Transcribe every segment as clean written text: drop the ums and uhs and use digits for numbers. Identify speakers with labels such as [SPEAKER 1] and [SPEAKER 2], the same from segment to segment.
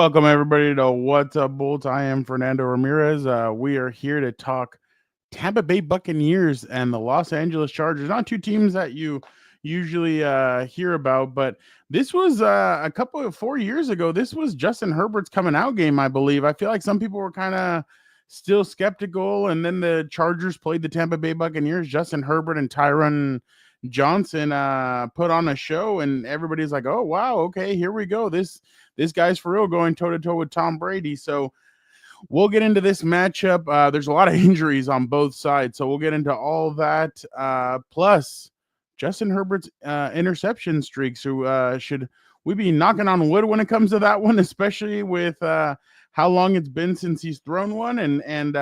[SPEAKER 1] Welcome, everybody, to What's Up, Bolts. I am Fernando Ramirez. We are here to talk Tampa Bay Buccaneers and the Los Angeles Chargers. Not two teams that you usually hear about, but this was a couple of 4 years ago. This was Justin Herbert's coming out game, I believe. I feel like some people were kind of still skeptical, and then the Chargers played the Tampa Bay Buccaneers. Justin Herbert and Tyron Johnson put on a show, and everybody's like, oh, wow, okay, here we go. This guy's for real, going toe-to-toe with Tom Brady. So we'll get into this matchup. There's a lot of injuries on both sides, so we'll get into all that. Plus, Justin Herbert's interception streak. So should we be knocking on wood when it comes to that one, especially with how long it's been since he's thrown one? And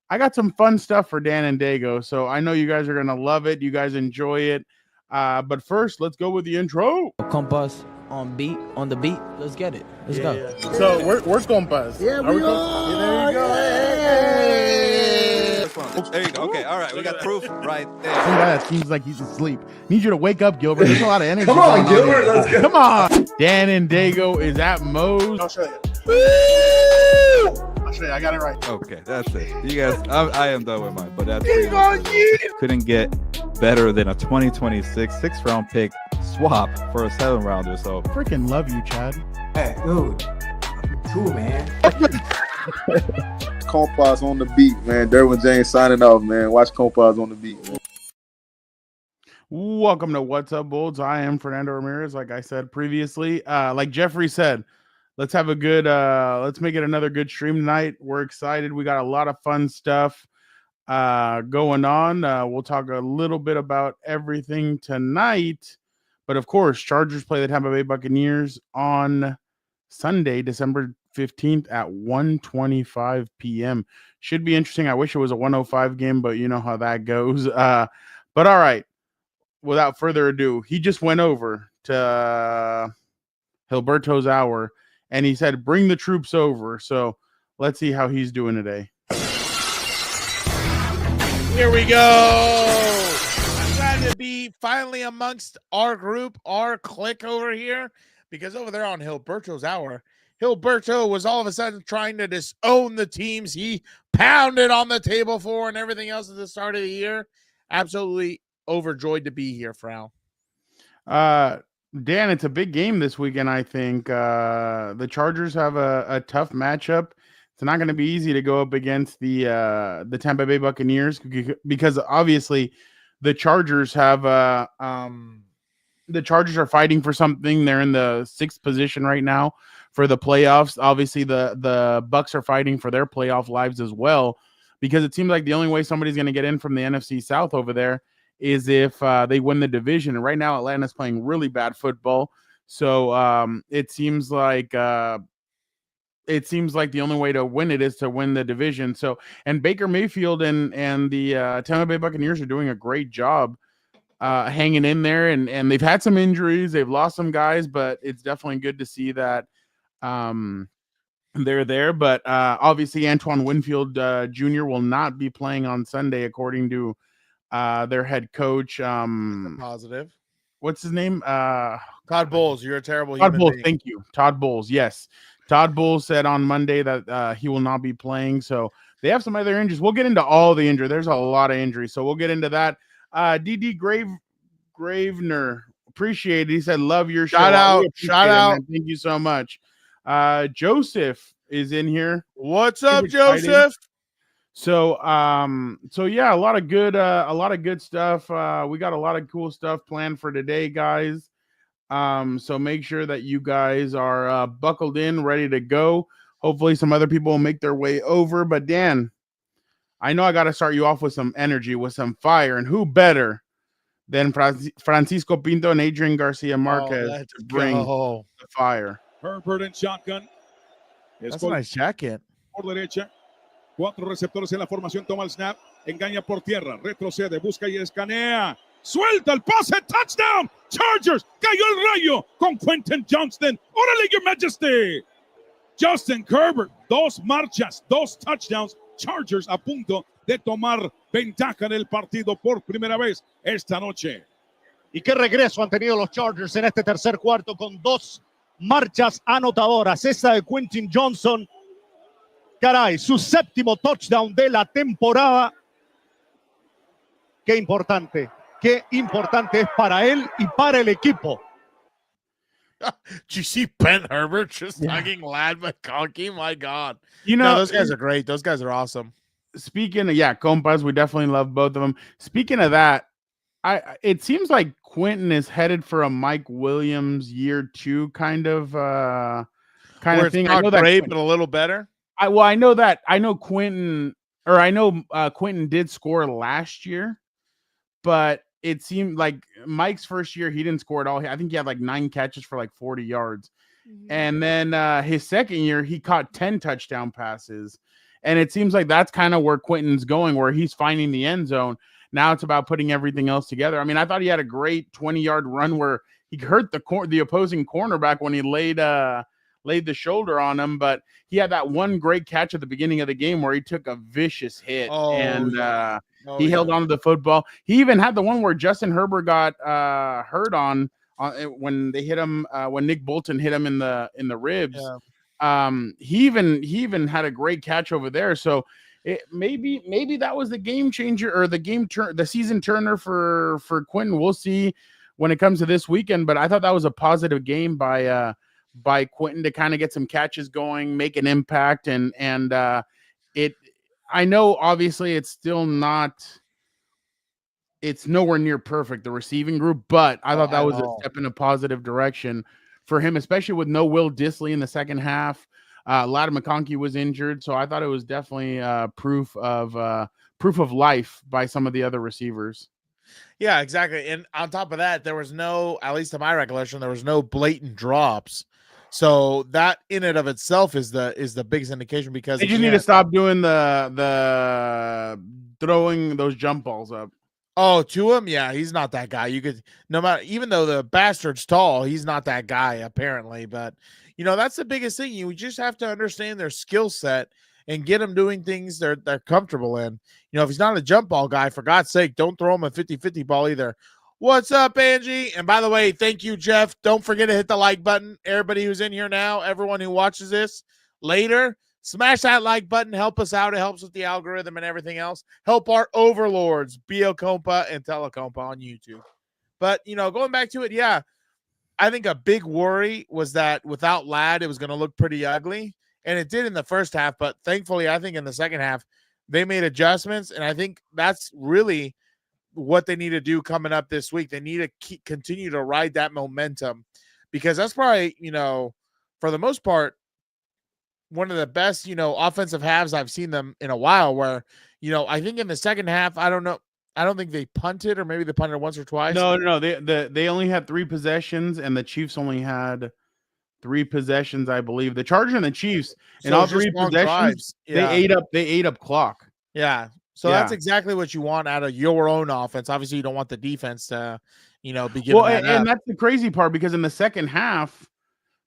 [SPEAKER 1] I got some fun stuff for Dan and Daygo, so I know you guys are going to love it. You guys enjoy it. But first, let's go with the intro.
[SPEAKER 2] Compas on the beat. Let's get it. Let's go.
[SPEAKER 1] Yeah. So where's Compas?
[SPEAKER 3] Yeah, we are.
[SPEAKER 1] There you go.
[SPEAKER 3] Hey.
[SPEAKER 4] There you go. Okay, all right. We got proof right there.
[SPEAKER 1] Some guy that seems like he's asleep. Need you to wake up, Gilbert. There's a lot of energy.
[SPEAKER 3] Come on, Gilbert. Let's go.
[SPEAKER 1] Come on. Dan and Daygo is at Moe's.
[SPEAKER 3] I'll show you. I'll show you. I got it right.
[SPEAKER 4] Okay, that's it. You guys, I am done with mine, but that's pretty much it. Couldn't get better than a 2026 6th-round pick swap for a 7th-rounder. So
[SPEAKER 1] Freaking love you, Chad.
[SPEAKER 3] Hey, dude. Cool, man.
[SPEAKER 5] Compas on the beat, man. Derwin James signing off, man. Watch Compas on the beat, man.
[SPEAKER 1] Welcome to What's Up, Bolts. I am Fernando Ramirez, like I said previously. Like Jeffrey said, let's have a good let's make it another good stream tonight. We're excited. We got a lot of fun stuff going on. We'll talk a little bit about everything tonight. But of course, Chargers play the Tampa Bay Buccaneers on Sunday, December 15th at 1:25 p.m. Should be interesting. I wish it was a 1:05 game, but you know how that goes. But all right, without further ado, he just went over to Gilberto's hour, and he said, bring the troops over. So let's see how he's doing today.
[SPEAKER 6] Here we go. I'm glad to be finally amongst our group, our clique over here, because over there on Gilberto's hour, Gilberto was all of a sudden trying to disown the teams he pounded on the table for and everything else at the start of the year. Absolutely overjoyed to be here, Frau.
[SPEAKER 1] Dan, it's a big game this weekend, I think. The Chargers have a tough matchup. It's not going to be easy to go up against the Tampa Bay Buccaneers because obviously the Chargers have the Chargers are fighting for something. They're in the 6th position right now for the playoffs. Obviously, the Bucs are fighting for their playoff lives as well, because it seems like the only way somebody's going to get in from the NFC South over there is if they win the division. And right now, Atlanta's playing really bad football. So it seems like the only way to win it is to win the division. So, and Baker Mayfield and the Tampa Bay Buccaneers are doing a great job hanging in there. And they've had some injuries. They've lost some guys, but it's definitely good to see that they're there. But obviously, Antoine Winfield Jr. will not be playing on Sunday, according to their head coach.
[SPEAKER 6] Positive.
[SPEAKER 1] What's his name?
[SPEAKER 6] Todd Bowles. You're a terrible
[SPEAKER 1] Todd
[SPEAKER 6] human
[SPEAKER 1] Bowles.
[SPEAKER 6] being.
[SPEAKER 1] Thank you. Todd Bowles. Yes. Todd Bowles said on Monday that he will not be playing. So they have some other injuries. We'll get into all the injury. There's a lot of injuries. So we'll get into that. DD Gravener. Appreciate it. He said, love your show.
[SPEAKER 6] Shout out.
[SPEAKER 1] Man. Thank you so much. Joseph is in here.
[SPEAKER 6] What's up,
[SPEAKER 1] Exciting.
[SPEAKER 6] Joseph?
[SPEAKER 1] So yeah, a lot of good stuff. We got a lot of cool stuff planned for today, guys. So make sure that you guys are buckled in, ready to go. Hopefully some other people will make their way over. But Dan, I know I got to start you off with some energy, with some fire, and who better than Francisco Pinto and Adrian Garcia Marquez to bring the fire.
[SPEAKER 7] Herbert en shotgun.
[SPEAKER 6] That's a nice jacket.
[SPEAKER 7] Por derecha. 4 receptores en la formación. Toma el snap. Engaña por tierra. Retrocede. Busca y escanea. Suelta el pase. Touchdown. Chargers. Cayó el rayo con Quentin Johnston. Órale, Your Majesty. Justin Herbert. 2 marchas. 2 touchdowns. Chargers a punto de tomar ventaja en el partido por primera vez esta noche.
[SPEAKER 8] Y qué regreso han tenido los Chargers en este tercer cuarto con 2
[SPEAKER 7] marchas anotadoras. Esa de Quentin Johnson. Caray, su 7º touchdown de la temporada. Qué importante es para él y para el equipo.
[SPEAKER 6] Did you see Ben Herbert just hugging Lad McConkey? My God.
[SPEAKER 1] You know,
[SPEAKER 6] No, those guys are great. Those guys are awesome.
[SPEAKER 1] Speaking of, Compas, we definitely love both of them. Speaking of that, it seems like Quentin is headed for a Mike Williams year 2 kind of thing. I know that
[SPEAKER 6] great, but a little better.
[SPEAKER 1] I know Quentin did score last year, but it seemed like Mike's first year he didn't score at all. I think he had like 9 catches for like 40 yards. And then his second year he caught 10 touchdown passes. And it seems like that's kind of where Quentin's going, where he's finding the end zone. Now it's about putting everything else together. I mean, I thought he had a great 20-yard run where he hurt the opposing cornerback when he laid the shoulder on him, but he had that one great catch at the beginning of the game where he took a vicious hit he held on to the football. He even had the one where Justin Herbert got hurt on when they hit him when Nick Bolton hit him in the ribs. He even had a great catch over there. So maybe that was the game changer or the season turner for Quentin. We'll see when it comes to this weekend, but I thought that was a positive game by Quentin to kind of get some catches going, make an impact, and I know obviously it's nowhere near perfect, the receiving group, but I thought that was a step in a positive direction for him, especially with no Will Dissly in the second half. Ladd McConkey was injured, so I thought it was definitely proof of life by some of the other receivers.
[SPEAKER 6] Yeah, exactly. And on top of that, there was no, at least to my recollection, there was no blatant drops. So that in and of itself is the biggest indication, because
[SPEAKER 1] they just need to stop doing the throwing those jump balls up.
[SPEAKER 6] Oh, to him? Yeah, he's not that guy. You could, no matter, even though the bastard's tall, he's not that guy apparently. But that's the biggest thing. You just have to understand their skill set and get them doing things they're comfortable in. If he's not a jump ball guy, for God's sake, don't throw him a 50-50 ball either. What's up, Angie? And by the way, thank you, Jeff. Don't forget to hit the like button. Everybody who's in here now, everyone who watches this later, smash that like button. Help us out. It helps with the algorithm and everything else. Help our overlords, Bio Compa and Telecompa on YouTube. But, going back to it, yeah, I think a big worry was that without Ladd, it was going to look pretty ugly. And it did in the first half. But thankfully, I think in the second half, they made adjustments. And I think that's really what they need to do coming up this week. They need to continue to ride that momentum, because that's probably, for the most part, one of the best, offensive halves I've seen them in a while, where, I think in the second half, I don't know. I don't think they punted, or maybe they punted once or twice.
[SPEAKER 1] No. They only had 3 possessions, and the Chiefs only had 3 possessions, I believe. The Chargers and the Chiefs, in all 3 possessions, they ate up clock.
[SPEAKER 6] Yeah. So that's exactly what you want out of your own offense. Obviously, you don't want the defense to, be giving
[SPEAKER 1] and that's the crazy part, because in the second half,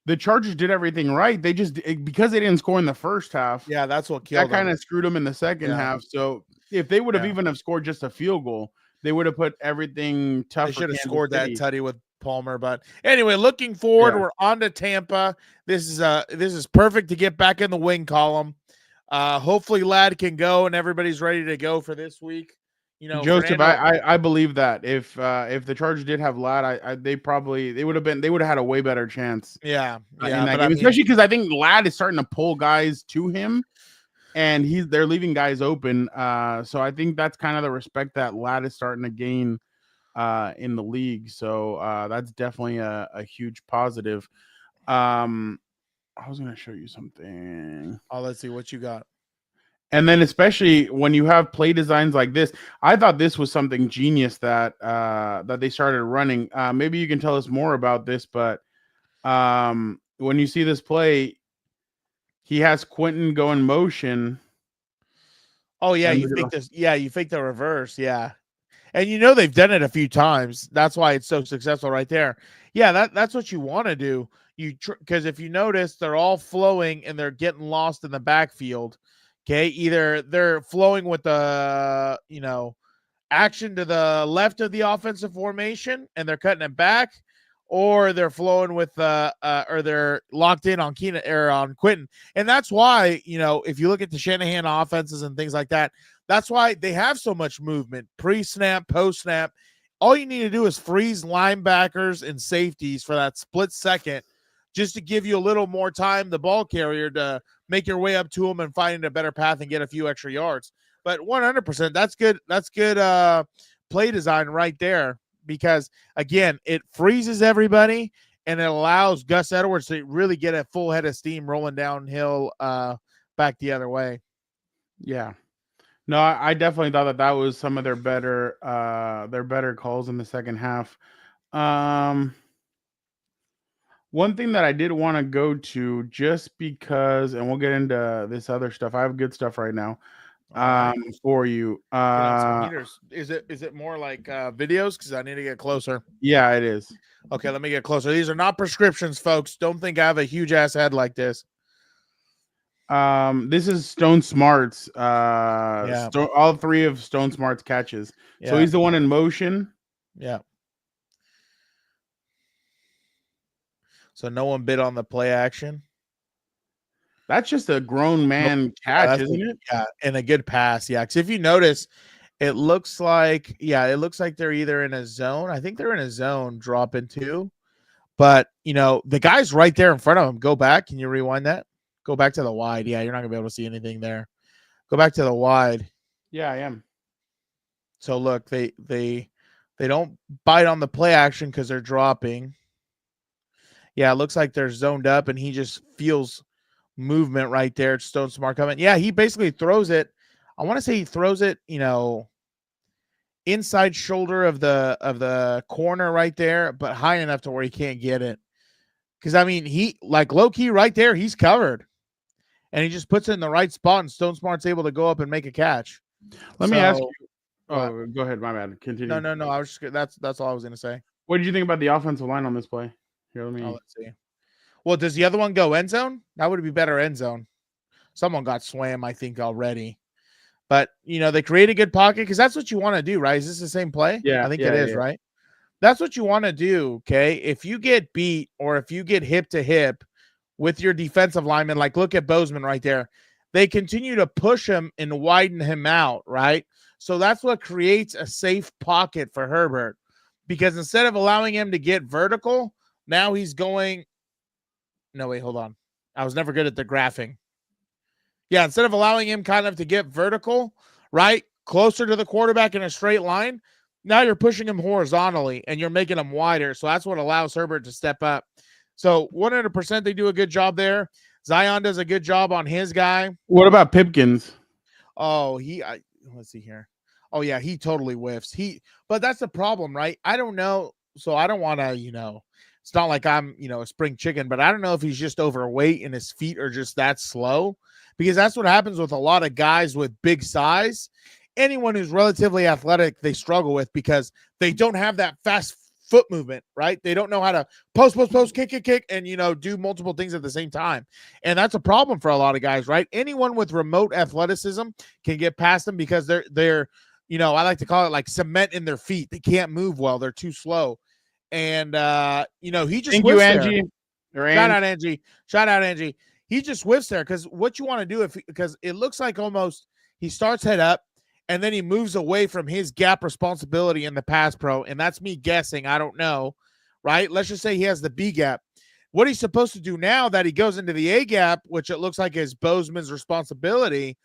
[SPEAKER 1] the Chargers did everything right. They just, because they didn't score in the first half.
[SPEAKER 6] Yeah, that's what killed them.
[SPEAKER 1] That kind of screwed them in the second half. So if they would have even have scored just a field goal, they would have put everything tough.
[SPEAKER 6] They should have scored that tutty with Palmer. But anyway, looking forward, we're on to Tampa. This is perfect to get back in the win column. Hopefully Ladd can go and everybody's ready to go for this week.
[SPEAKER 1] Joseph, I believe that if the Chargers did have Ladd, they would have had a way better chance.
[SPEAKER 6] Yeah,
[SPEAKER 1] especially because I think Ladd is starting to pull guys to him, and they're leaving guys open. So I think that's kind of the respect that Ladd is starting to gain in the league. So that's definitely a huge positive. I was going to show you something.
[SPEAKER 6] Oh, let's see what you got.
[SPEAKER 1] And then especially when you have play designs like this, I thought this was something genius that they started running. Maybe you can tell us more about this, but when you see this play, he has Quentin go in motion.
[SPEAKER 6] Oh yeah, you fake this. Yeah, you fake the reverse. Yeah, and they've done it a few times. That's why it's so successful right there. Yeah, that's what you want to do. Because if you notice, they're all flowing and they're getting lost in the backfield. Okay, either they're flowing with the, action to the left of the offensive formation and they're cutting it back, or they're flowing with or they're locked in on Keenan or on Quentin. And that's why, if you look at the Shanahan offenses and things like that, that's why they have so much movement pre-snap, post-snap. All you need to do is freeze linebackers and safeties for that split second just to give you a little more time, the ball carrier, to make your way up to them and find a better path and get a few extra yards. But 100%, that's good. That's good play design right there because, again, it freezes everybody and it allows Gus Edwards to really get a full head of steam rolling downhill back the other way.
[SPEAKER 1] Yeah. No, I definitely thought that was some of their better calls in the second half. One thing that I did want to go to just because, and we'll get into this other stuff. I have good stuff right now for you.
[SPEAKER 6] Is it more like videos? Because I need to get closer.
[SPEAKER 1] Yeah, it is.
[SPEAKER 6] Okay, let me get closer. These are not prescriptions, folks. Don't think I have a huge ass head like this.
[SPEAKER 1] This is Stone Smart's. All three of Stone Smart's catches. Yeah. So he's the one in motion.
[SPEAKER 6] Yeah. So no one bid on the play action.
[SPEAKER 1] That's just a grown man catch, isn't it?
[SPEAKER 6] Yeah, and a good pass. Yeah, because if you notice, it looks like they're either in a zone. I think they're in a zone, dropping two. But the guy's right there in front of him. Go back. Can you rewind that? Go back to the wide. Yeah, you're not gonna be able to see anything there. Go back to the wide.
[SPEAKER 1] Yeah, I am.
[SPEAKER 6] So look, they don't bite on the play action because they're dropping. Yeah, it looks like they're zoned up, and he just feels movement right there. It's Stone Smart coming. Yeah, he basically throws it. I want to say he throws it, inside shoulder of the corner right there, but high enough to where he can't get it. Because he low key right there, he's covered. And he just puts it in the right spot, and Stone Smart's able to go up and make a catch.
[SPEAKER 1] Let me ask you. Oh, go ahead. My bad. Continue.
[SPEAKER 6] No. I was just that's all I was gonna say.
[SPEAKER 1] What did you think about the offensive line on this play? Here,
[SPEAKER 6] let's see. Well, does the other one go end zone? That would be better end zone. Someone got swam, I think, already. But they create a good pocket because that's what you want to do, right? Is this the same play?
[SPEAKER 1] Yeah,
[SPEAKER 6] I think it is, right? That's what you want to do. Okay, if you get beat or if you get hip to hip with your defensive lineman, like look at Bozeman right there, they continue to push him and widen him out, right? So that's what creates a safe pocket for Herbert, because instead of allowing him to get vertical, now he's going. No, wait, hold on. I was never good at the graphing. Yeah, instead of allowing him kind of to get vertical, right, closer to the quarterback in a straight line, now you're pushing him horizontally and you're making him wider. So that's what allows Herbert to step up. So 100% they do a good job there. Zion does a good job on his guy.
[SPEAKER 1] What about Pipkins?
[SPEAKER 6] Oh, let's see here. Oh, yeah, he totally whiffs. But that's the problem, right? I don't know. So I don't want to, it's not like I'm, a spring chicken, but I don't know if he's just overweight and his feet are just that slow, because that's what happens with a lot of guys with big size. Anyone who's relatively athletic, they struggle with because they don't have that fast foot movement, right? They don't know how to post, kick, and, do multiple things at the same time. And that's a problem for a lot of guys, right? Anyone with remote athleticism can get past them because they're, I like to call it like cement in their feet. They can't move well. They're too slow. And, he just
[SPEAKER 1] Thank you, Angie.
[SPEAKER 6] Shout out, Angie. He just whiffs there because what you want to do because it looks like almost he starts head up and then he moves away from his gap responsibility in the pass pro. And that's me guessing. I don't know, right? Let's just say he has the B gap. What he's supposed to do now that he goes into the A gap, which it looks like is Bozeman's responsibility,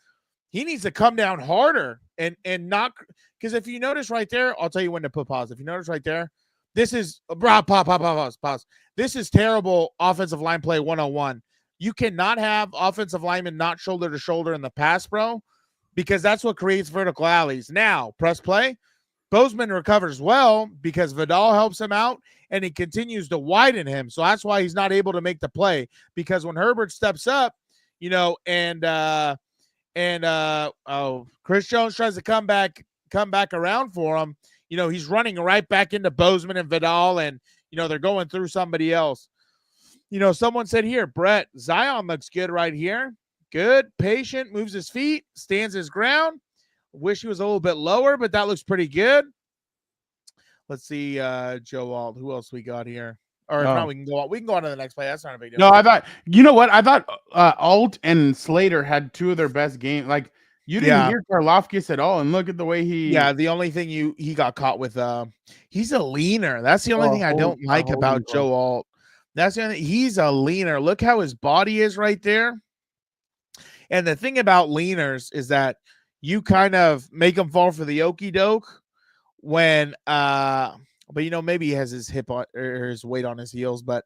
[SPEAKER 6] he needs to come down harder and not – because if you notice right there, I'll tell you when to put pause. If you notice right there, this is pause. This is terrible offensive line play 101. You cannot have offensive linemen not shoulder to shoulder in the pass pro because that's what creates vertical alleys. Now, press play. Bozeman recovers well because Vidal helps him out and he continues to widen him. So that's why he's not able to make the play, because when Herbert steps up, Chris Jones tries to come back around for him. He's running right back into Bozeman and Vidal, and, they're going through somebody else. Someone said here, Brett, Zion looks good right here. Good, patient, moves his feet, stands his ground. Wish he was a little bit lower, but that looks pretty good. Let's see, Joe Alt. Who else we got here? Or if
[SPEAKER 1] Oh.
[SPEAKER 6] not, we can go on. We can go on to the next play. That's not a big deal.
[SPEAKER 1] No, I thought, you know what? I thought Alt and Slater had two of their best games. Like, you didn't hear Karlaftis at all, and look at the way he.
[SPEAKER 6] Yeah, the only thing he got caught with, he's a leaner. That's the only thing I don't like about Joe Alt. That's the only. He's a leaner. Look how his body is right there. And the thing about leaners is that you kind of make them fall for the okie doke when, but maybe he has his hip on or his weight on his heels, but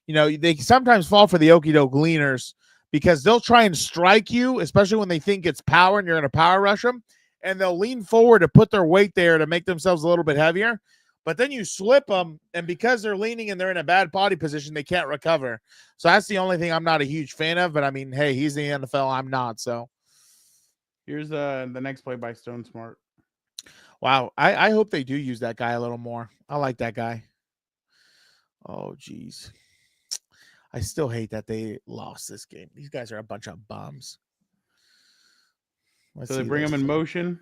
[SPEAKER 6] they sometimes fall for the okie doke leaners because they'll try and strike you, especially when they think it's power and you're going to power rush them, and they'll lean forward to put their weight there to make themselves a little bit heavier. But then you slip them, and because they're leaning and they're in a bad body position, they can't recover. So that's the only thing I'm not a huge fan of. But I mean, hey, he's in the NFL. I'm not. So
[SPEAKER 1] here's the next play by Stone Smart.
[SPEAKER 6] Wow, I hope they do use that guy a little more. I like that guy. Oh, geez. I still hate that they lost this game. These guys are a bunch of bums.
[SPEAKER 1] So they bring them in motion.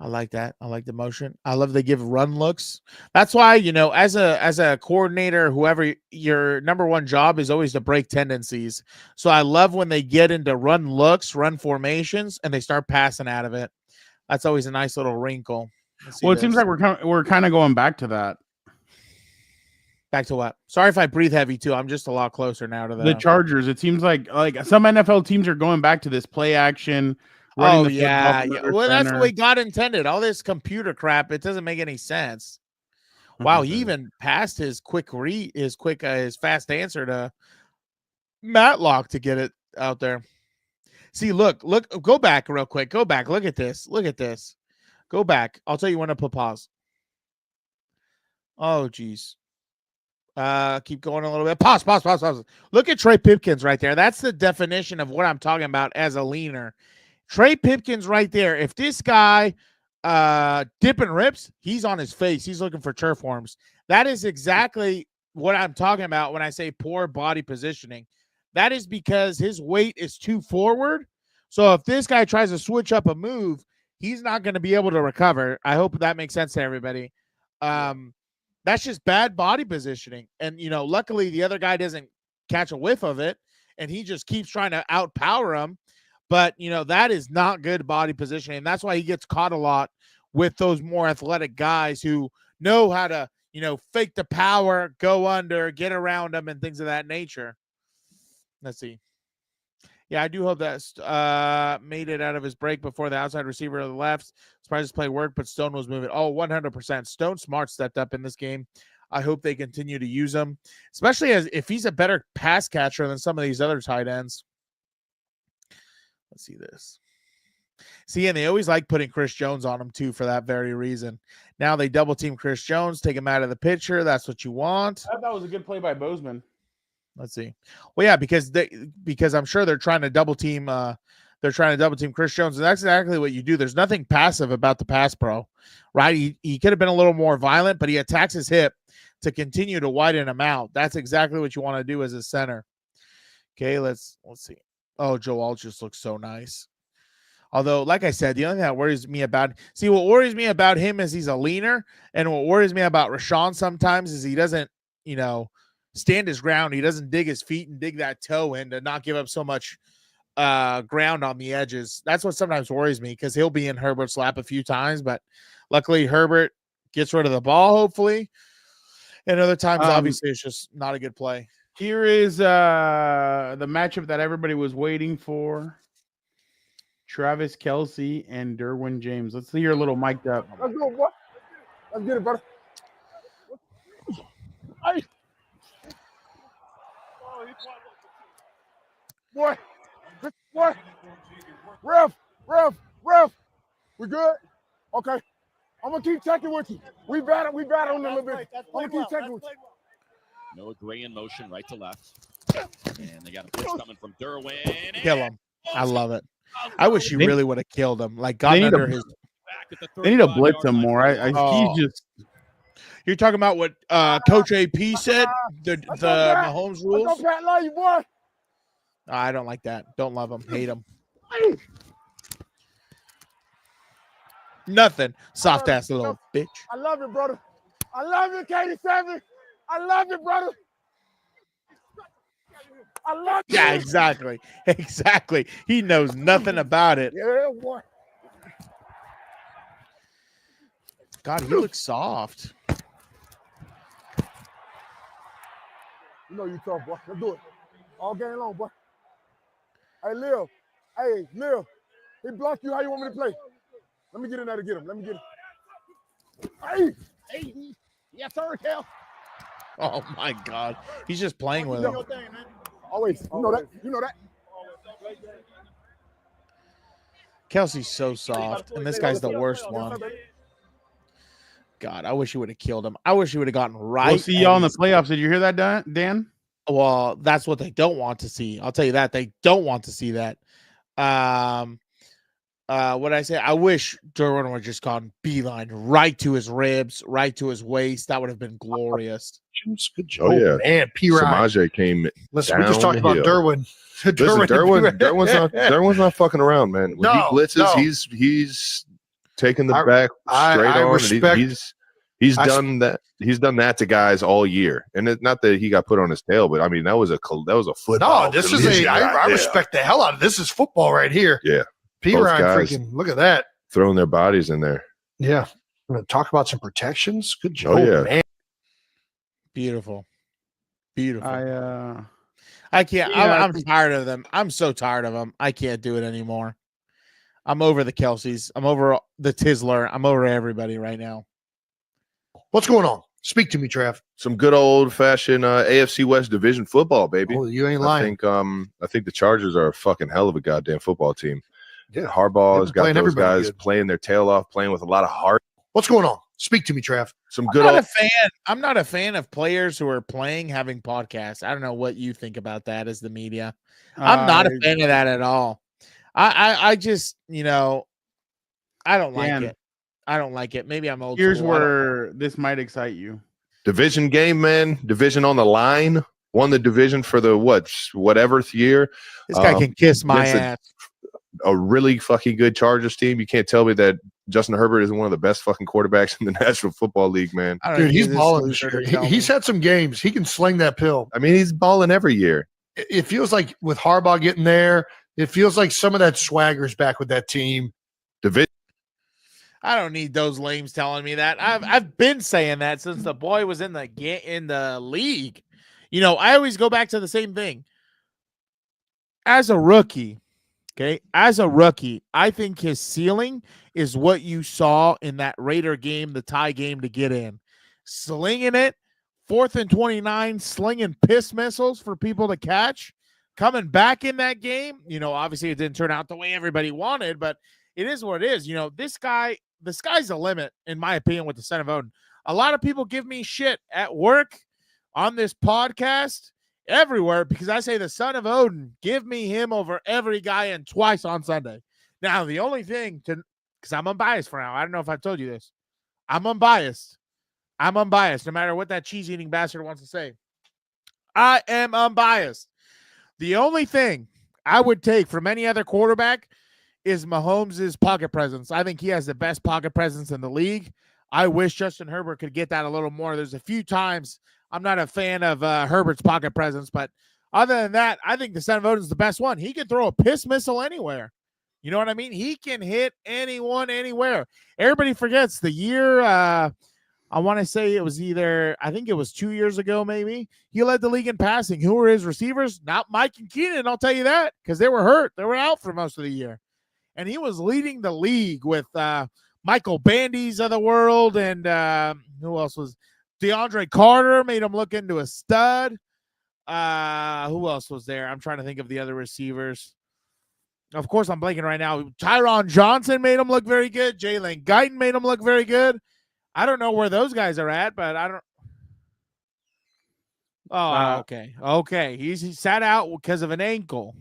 [SPEAKER 6] I like that. I like the motion. I love they give run looks. That's why, as a coordinator, whoever, your number one job is always to break tendencies. So I love when they get into run looks, run formations, and they start passing out of it. That's always a nice little wrinkle.
[SPEAKER 1] Well, it seems like we're kind of going back to that.
[SPEAKER 6] Back to what? Sorry if I breathe heavy too. I'm just a lot closer now to
[SPEAKER 1] the Chargers. It seems like some NFL teams are going back to this play action.
[SPEAKER 6] Oh yeah. Well, that's the way God intended. All this computer crap, it doesn't make any sense. Wow, he even passed his his fast answer to Matlock to get it out there. See, look, go back real quick. Go back. Look at this. Go back. I'll tell you when to put pause. Oh, geez. Keep going a little bit. Pause. Look at Trey Pipkins right there. That's the definition of what I'm talking about as a leaner. Trey Pipkins right there. If this guy dipping rips, he's on his face. He's looking for turf worms. That is exactly what I'm talking about when I say poor body positioning. That is because his weight is too forward. So if this guy tries to switch up a move, he's not going to be able to recover. I hope that makes sense to everybody. That's just bad body positioning. And, luckily the other guy doesn't catch a whiff of it, and he just keeps trying to outpower him. But, that is not good body positioning. And that's why he gets caught a lot with those more athletic guys who know how to, fake the power, go under, get around them, and things of that nature. Let's see. Yeah, I do hope that made it out of his break before the outside receiver to the left. Surprised his play worked, but Stone was moving. Oh, 100%. Stone Smart stepped up in this game. I hope they continue to use him, especially if he's a better pass catcher than some of these other tight ends. Let's see this. See, and they always like putting Chris Jones on him, too, for that very reason. Now they double-team Chris Jones, take him out of the picture. That's what you want.
[SPEAKER 1] I thought that was a good play by Bozeman.
[SPEAKER 6] Let's see. Well, yeah, because I'm sure they're trying to double team. They're trying to double team Chris Jones, and that's exactly what you do. There's nothing passive about the pass pro, right? He could have been a little more violent, but he attacks his hip to continue to widen him out. That's exactly what you want to do as a center. Okay, let's see. Oh, Joe Alt just looks so nice. Although, like I said, the only thing that worries me about what worries me about him is he's a leaner, and what worries me about Rashawn sometimes is he doesn't, stand his ground. He doesn't dig his feet and dig that toe in to not give up so much ground on the edges. That's what sometimes worries me, because he'll be in Herbert's lap a few times, but luckily Herbert gets rid of the ball, hopefully. And other times, obviously, it's just not a good play.
[SPEAKER 1] Here is the matchup that everybody was waiting for. Travis Kelce and Derwin James. Let's see your little mic'd up.
[SPEAKER 3] Let's go, boy. Let's get it, brother. Hey. Boy. Ref. We good? Okay. I'm going to keep checking with you. We battle a little bit. I'm going to keep checking with you.
[SPEAKER 8] Noah Gray in motion, right to left. And they got a push coming from Derwin.
[SPEAKER 6] Kill him. I love it. I wish he really would have killed him. Like, got under his.
[SPEAKER 1] They need to blitz him more. He's just.
[SPEAKER 6] You're talking about what Coach AP said? The Mahomes rules?
[SPEAKER 3] Let's go, Pat. Love you, boy.
[SPEAKER 6] I don't like that. Don't love him. Hate him. Nothing. Soft ass little bitch.
[SPEAKER 3] I love you, brother. I love you, Katie 7. I love it, brother. I love it.
[SPEAKER 6] Yeah, exactly. Exactly. He knows nothing about it.
[SPEAKER 3] Yeah, boy.
[SPEAKER 6] God, he looks soft.
[SPEAKER 3] You know you tough, boy. Let's do it. All game long, boy. Hey, Lil. Hey, Lil. He blocked you. How you want me to play? Let me get in there to get him. Let me get him. Hey.
[SPEAKER 8] Hey, yes, sir, Kel.
[SPEAKER 6] Oh my God. He's just playing with him.
[SPEAKER 3] Always. You know that. You know that.
[SPEAKER 6] Kelsey's so soft, and this guy's the worst one. God, I wish he would have killed him. I wish he would have gotten right.
[SPEAKER 1] We'll see y'all in the playoffs. Did you hear that, Dan?
[SPEAKER 6] Well, that's what they don't want to see. I'll tell you that. They don't want to see that. What I say? I wish Derwin would have just gone beeline right to his ribs, right to his waist. That would have been glorious.
[SPEAKER 9] Good job. Oh, yeah.
[SPEAKER 10] Man,
[SPEAKER 9] Samaje came.
[SPEAKER 10] Listen, we just talked about Derwin.
[SPEAKER 9] Listen, Derwin's not fucking around, man. When he blitzes, he's taking the back straight
[SPEAKER 10] I
[SPEAKER 9] on.
[SPEAKER 10] Respect,
[SPEAKER 9] he's done that. He's done that to guys all year, and it's not that he got put on his tail, but I mean that was a football.
[SPEAKER 10] No, this is I respect the hell out of this. Is football right here.
[SPEAKER 9] Yeah,
[SPEAKER 10] P. Ryan freaking look at that,
[SPEAKER 9] throwing their bodies in there.
[SPEAKER 10] Yeah, I'm gonna talk about some protections. Good job, man.
[SPEAKER 6] Beautiful.
[SPEAKER 1] I
[SPEAKER 6] can't. I'm tired of them. I'm so tired of them. I can't do it anymore. I'm over the Kelseys. I'm over the Tisler. I'm over everybody right now.
[SPEAKER 10] What's going on? Speak to me, Trav.
[SPEAKER 9] Some good old fashioned AFC West division football, baby.
[SPEAKER 10] Oh, you ain't lying.
[SPEAKER 9] I think the Chargers are a fucking hell of a goddamn football team. Yeah, Harbaugh has got those guys good. Playing their tail off, playing with a lot of heart.
[SPEAKER 10] What's going on? Speak to me, Trav.
[SPEAKER 6] I'm not a fan of players who are playing having podcasts. I don't know what you think about that as the media. I'm not a fan of that at all. I just, I don't like it. I don't like it. Maybe I'm old.
[SPEAKER 1] Here's where this might excite you.
[SPEAKER 9] Division game, man. Division on the line. Won the division for the whatever year.
[SPEAKER 6] This guy can kiss my ass.
[SPEAKER 9] A really fucking good Chargers team. You can't tell me that Justin Herbert isn't one of the best fucking quarterbacks in the National Football League, man.
[SPEAKER 10] Dude, he's balling this year. He's had some games. He can sling that pill.
[SPEAKER 9] I mean, he's balling every year.
[SPEAKER 10] It feels like with Harbaugh getting there, it feels like some of that swagger's back with that team.
[SPEAKER 9] Division.
[SPEAKER 6] I don't need those lames telling me that. I've been saying that since the boy was in the league. I always go back to the same thing. As a rookie, I think his ceiling is what you saw in that Raider game, the tie game to get in. Slinging it, 4th and 29, slinging piss missiles for people to catch. Coming back in that game, obviously it didn't turn out the way everybody wanted, but it is what it is. This guy, the sky's the limit, in my opinion, with the Son of Odin. A lot of people give me shit at work, on this podcast, everywhere, because I say the Son of Odin, give me him over every guy and twice on Sunday. Now, the only thing because I'm unbiased for now. I don't know if I've told you this. I'm unbiased. No matter what that cheese-eating bastard wants to say. I am unbiased. The only thing I would take from any other quarterback is Mahomes' pocket presence. I think he has the best pocket presence in the league. I wish Justin Herbert could get that a little more. There's a few times I'm not a fan of Herbert's pocket presence, but other than that, I think the Son of Odin is the best one. He can throw a piss missile anywhere. You know what I mean? He can hit anyone, anywhere. Everybody forgets the year, I want to say it was I think it was 2 years ago, maybe. He led the league in passing. Who were his receivers? Not Mike and Keenan, I'll tell you that, because they were hurt. They were out for most of the year. And he was leading the league with Michael Bandy's of the world, and who else was DeAndre Carter made him look into a stud. Who else was there? I'm trying to think of the other receivers. Of course, I'm blanking right now. Tyron Johnson made him look very good. Jalen Guyton made him look very good. I don't know where those guys are at, but I don't. Oh, okay. Okay. He sat out because of an ankle,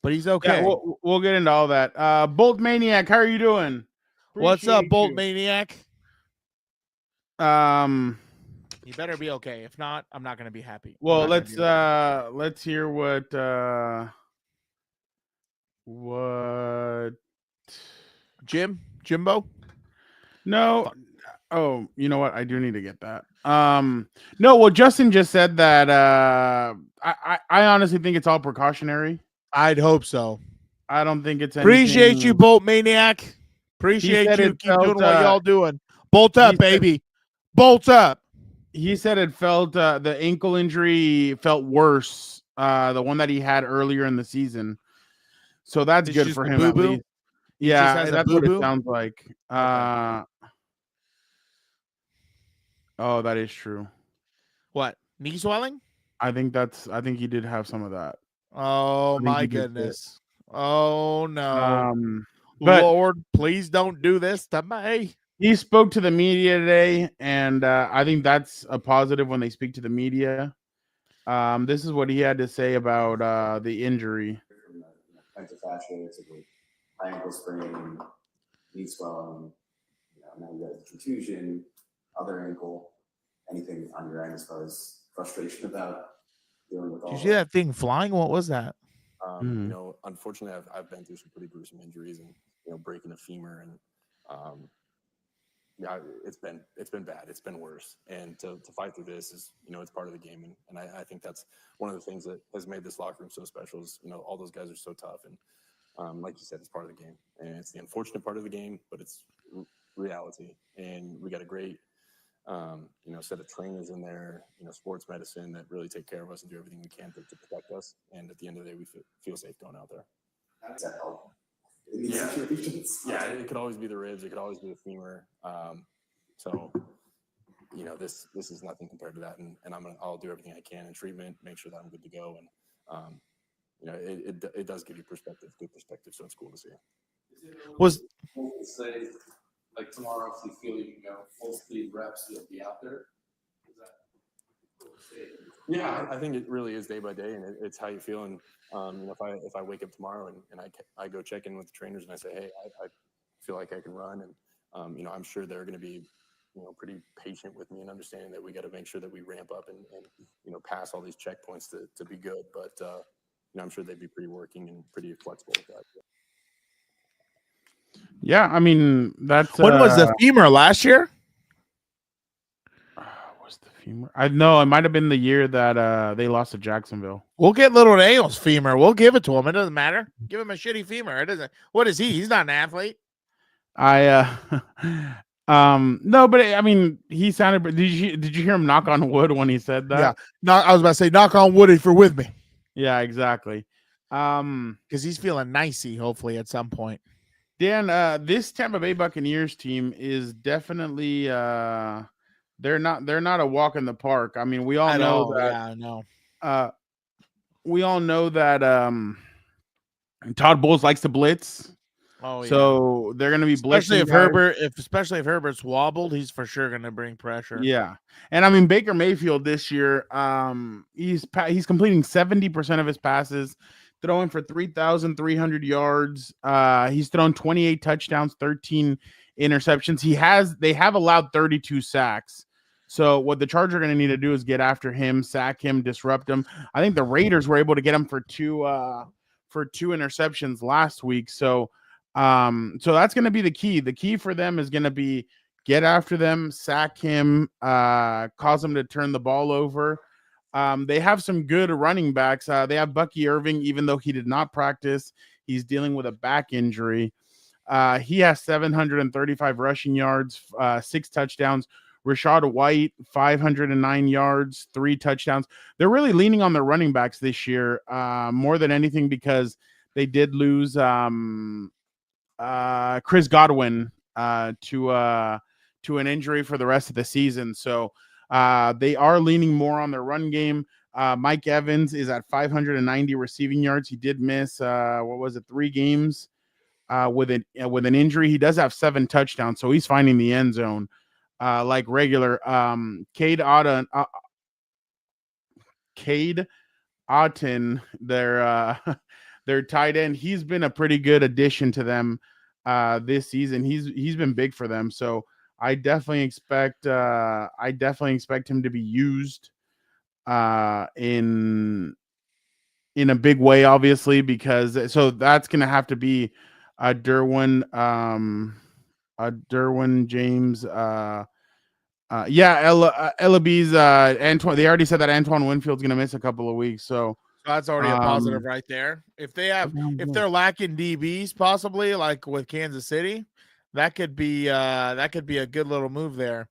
[SPEAKER 6] but he's okay.
[SPEAKER 1] Yeah, we'll get into all that. Bolt Maniac, how are you doing?
[SPEAKER 6] What's up, Bolt Maniac? You better be okay. If not, I'm not going to be happy.
[SPEAKER 1] Well, let's hear what
[SPEAKER 6] Jimbo?
[SPEAKER 1] No, Oh, you know what? I do need to get that. No, well, Justin just said that. I honestly think it's all precautionary.
[SPEAKER 6] I'd hope so.
[SPEAKER 1] I don't think it's
[SPEAKER 6] Appreciate
[SPEAKER 1] anything.
[SPEAKER 6] you, Bolt Maniac. Appreciate you. Keep doing what y'all doing. Bolt up, baby. Bolt up.
[SPEAKER 1] He said it felt the ankle injury felt worse, the one that he had earlier in the season. So that's
[SPEAKER 6] It's
[SPEAKER 1] good
[SPEAKER 6] just
[SPEAKER 1] for
[SPEAKER 6] a
[SPEAKER 1] him at
[SPEAKER 6] boo-boo?
[SPEAKER 1] least.
[SPEAKER 6] He just
[SPEAKER 1] Yeah,
[SPEAKER 6] has a
[SPEAKER 1] that's what it
[SPEAKER 6] boo-boo?
[SPEAKER 1] sounds like. Oh, that is true.
[SPEAKER 6] What? Knee swelling?
[SPEAKER 1] I think he did have some of that.
[SPEAKER 6] Oh my goodness. Oh no.
[SPEAKER 1] But
[SPEAKER 6] Lord, please don't do this to me.
[SPEAKER 1] He spoke to the media today, and I think that's a positive when they speak to the media. This is what he had to say about the injury.
[SPEAKER 11] Plantar fascia to the high ankle sprain, knee swelling, now you got the contusion, other ankle, anything on your end as far as frustration about dealing with all.
[SPEAKER 6] Did you see that thing flying? What was that?
[SPEAKER 12] Unfortunately, I've been through some pretty gruesome injuries, and breaking a femur, and it's been bad. It's been worse, and to fight through this is it's part of the game, and I think that's one of the things that has made this locker room so special. Is all those guys are so tough, and like you said, it's part of the game, and it's the unfortunate part of the game, but it's reality, and we got a great set of trainers in there, sports medicine that really take care of us and do everything we can to protect us. And at the end of the day, we feel safe going out there.
[SPEAKER 11] Does that help?
[SPEAKER 12] Yeah, it could always be the ribs. It could always be the femur. So, this is nothing compared to that. And I'll do everything I can in treatment, make sure that I'm good to go. And, it does give you good perspective. So it's cool to see.
[SPEAKER 13] Say, like tomorrow, if you feel you can go full speed reps, you'll be out there.
[SPEAKER 12] Yeah, I think it really is day by day, and it's how you feel. And if I wake up tomorrow and I go check in with the trainers and I say, hey, I feel like I can run, and I'm sure they're going to be pretty patient with me and understanding that we got to make sure that we ramp up and pass all these checkpoints to be good. But I'm sure they'd be pretty working and pretty flexible with that.
[SPEAKER 1] Yeah, I mean that's
[SPEAKER 6] when was the femur last year?
[SPEAKER 1] Was the femur? I know it might have been the year that they lost to Jacksonville.
[SPEAKER 6] We'll get little Nail's femur. We'll give it to him. It doesn't matter. Give him a shitty femur. It doesn't. What is he? He's not an athlete.
[SPEAKER 1] No, but I mean he sounded. Did you hear him knock on wood when he said that?
[SPEAKER 6] Yeah. No, I was about to say knock on wood if you're with me.
[SPEAKER 1] Yeah, exactly.
[SPEAKER 6] Because he's feeling nicey. Hopefully at some point.
[SPEAKER 1] Dan, this Tampa Bay Buccaneers team is definitely they're not a walk in the park. I mean, we all know that.
[SPEAKER 6] Yeah, I know.
[SPEAKER 1] We all know that Todd Bowles likes to blitz.
[SPEAKER 6] Oh, yeah.
[SPEAKER 1] So they're going to be blitzing.
[SPEAKER 6] Especially if Herbert's wobbled, he's for sure going to bring pressure.
[SPEAKER 1] Yeah, and I mean Baker Mayfield this year, he's completing 70% of his passes, throwing for 3,300 yards. He's thrown 28 touchdowns, 13 interceptions. They have allowed 32 sacks. So what the Chargers are going to need to do is get after him, sack him, disrupt him. I think the Raiders were able to get him for two interceptions last week. So that's going to be the key. The key for them is going to be get after them, sack him, cause him to turn the ball over. They have some good running backs. They have Bucky Irving, even though he did not practice. He's dealing with a back injury. He has 735 rushing yards, 6 touchdowns. Rashad White, 509 yards, 3 touchdowns. They're really leaning on their running backs this year more than anything because they did lose Chris Godwin to an injury for the rest of the season. So they are leaning more on their run game. Mike Evans is at 590 receiving yards. He did miss 3 games with an injury. He does have 7 touchdowns, so he's finding the end zone like regular. Cade Otton, their tight end, he's been a pretty good addition to them this season. He's been big for them. So I definitely expect him to be used in a big way, obviously, because so that's gonna have to be a Derwin James Ellaby's Antoine. They already said that Antoine Winfield's going to miss a couple of weeks, so
[SPEAKER 6] that's already a positive right there. If they're lacking DBs, possibly like with Kansas City, that could be a good little move there.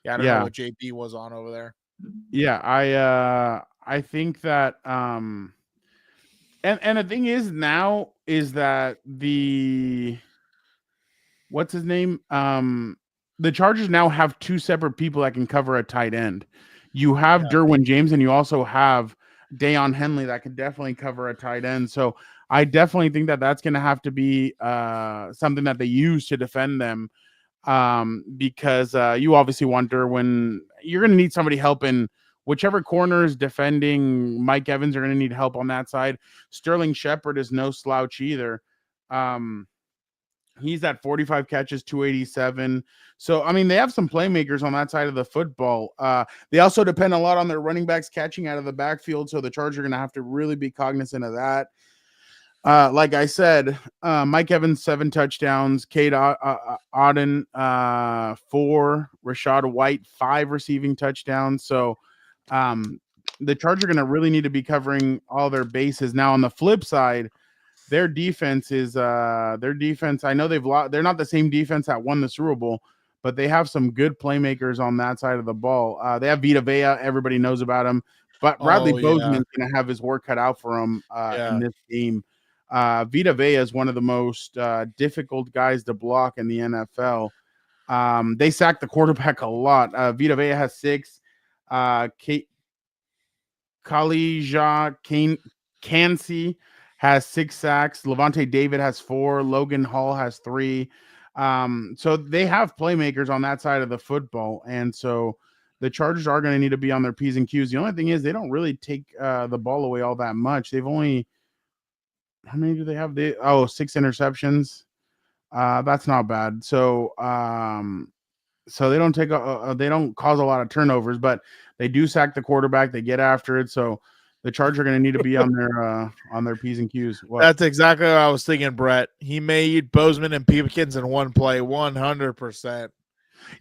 [SPEAKER 6] Yeah, I don't know what JP was on over there.
[SPEAKER 1] Yeah, I think that and the thing is now is that what's his name? The Chargers now have two separate people that can cover a tight end. You have Derwin James, and you also have Dayon Henley that can definitely cover a tight end. So I definitely think that that's going to have to be something that they use to defend them, because you obviously want Derwin. You're going to need somebody helping. Whichever corner is defending Mike Evans are going to need help on that side. Sterling Shepard is no slouch either. He's at 45 catches, 287. So, I mean, they have some playmakers on that side of the football. They also depend a lot on their running backs catching out of the backfield. So the Chargers are going to have to really be cognizant of that. Like I said, Mike Evans, 7 touchdowns, Cade Auden, 4, Rashad White, 5 receiving touchdowns. So the Chargers are going to really need to be covering all their bases. Now, on the flip side, their defense is I know they're not the same defense that won the Super Bowl, but they have some good playmakers on that side of the ball. They have Vita Vea. Everybody knows about him, but Bradley Bozeman's going to have his work cut out for him in this game. Vita Vea is one of the most difficult guys to block in the NFL. They sack the quarterback a lot. Vita Vea has 6. Kalija Kansi has 6 sacks. Levante David has 4. Logan Hall has 3. So they have playmakers on that side of the football. And so the Chargers are going to need to be on their P's and Q's. The only thing is they don't really take the ball away all that much. They've only, how many do they have? 6 interceptions. That's not bad. So, so they don't take they don't cause a lot of turnovers, but they do sack the quarterback. They get after it. So the Chargers are going to need to be on their P's and Q's. What?
[SPEAKER 6] That's exactly what I was thinking, Brett. He made Bozeman and Peepkins in one play, 100%.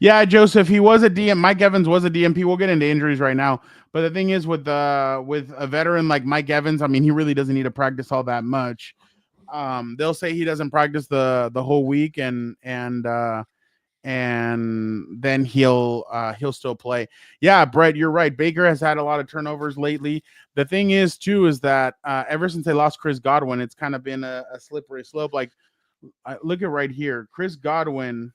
[SPEAKER 1] Yeah, Joseph, he was a DM. Mike Evans was a DMP. We'll get into injuries right now. But the thing is with a veteran like Mike Evans, I mean, he really doesn't need to practice all that much. They'll say he doesn't practice the whole week and then he'll still play. Yeah, Brett, you're right. Baker has had a lot of turnovers lately. The thing is, too, is that ever since they lost Chris Godwin, it's kind of been a slippery slope. Like, look at right here. Chris Godwin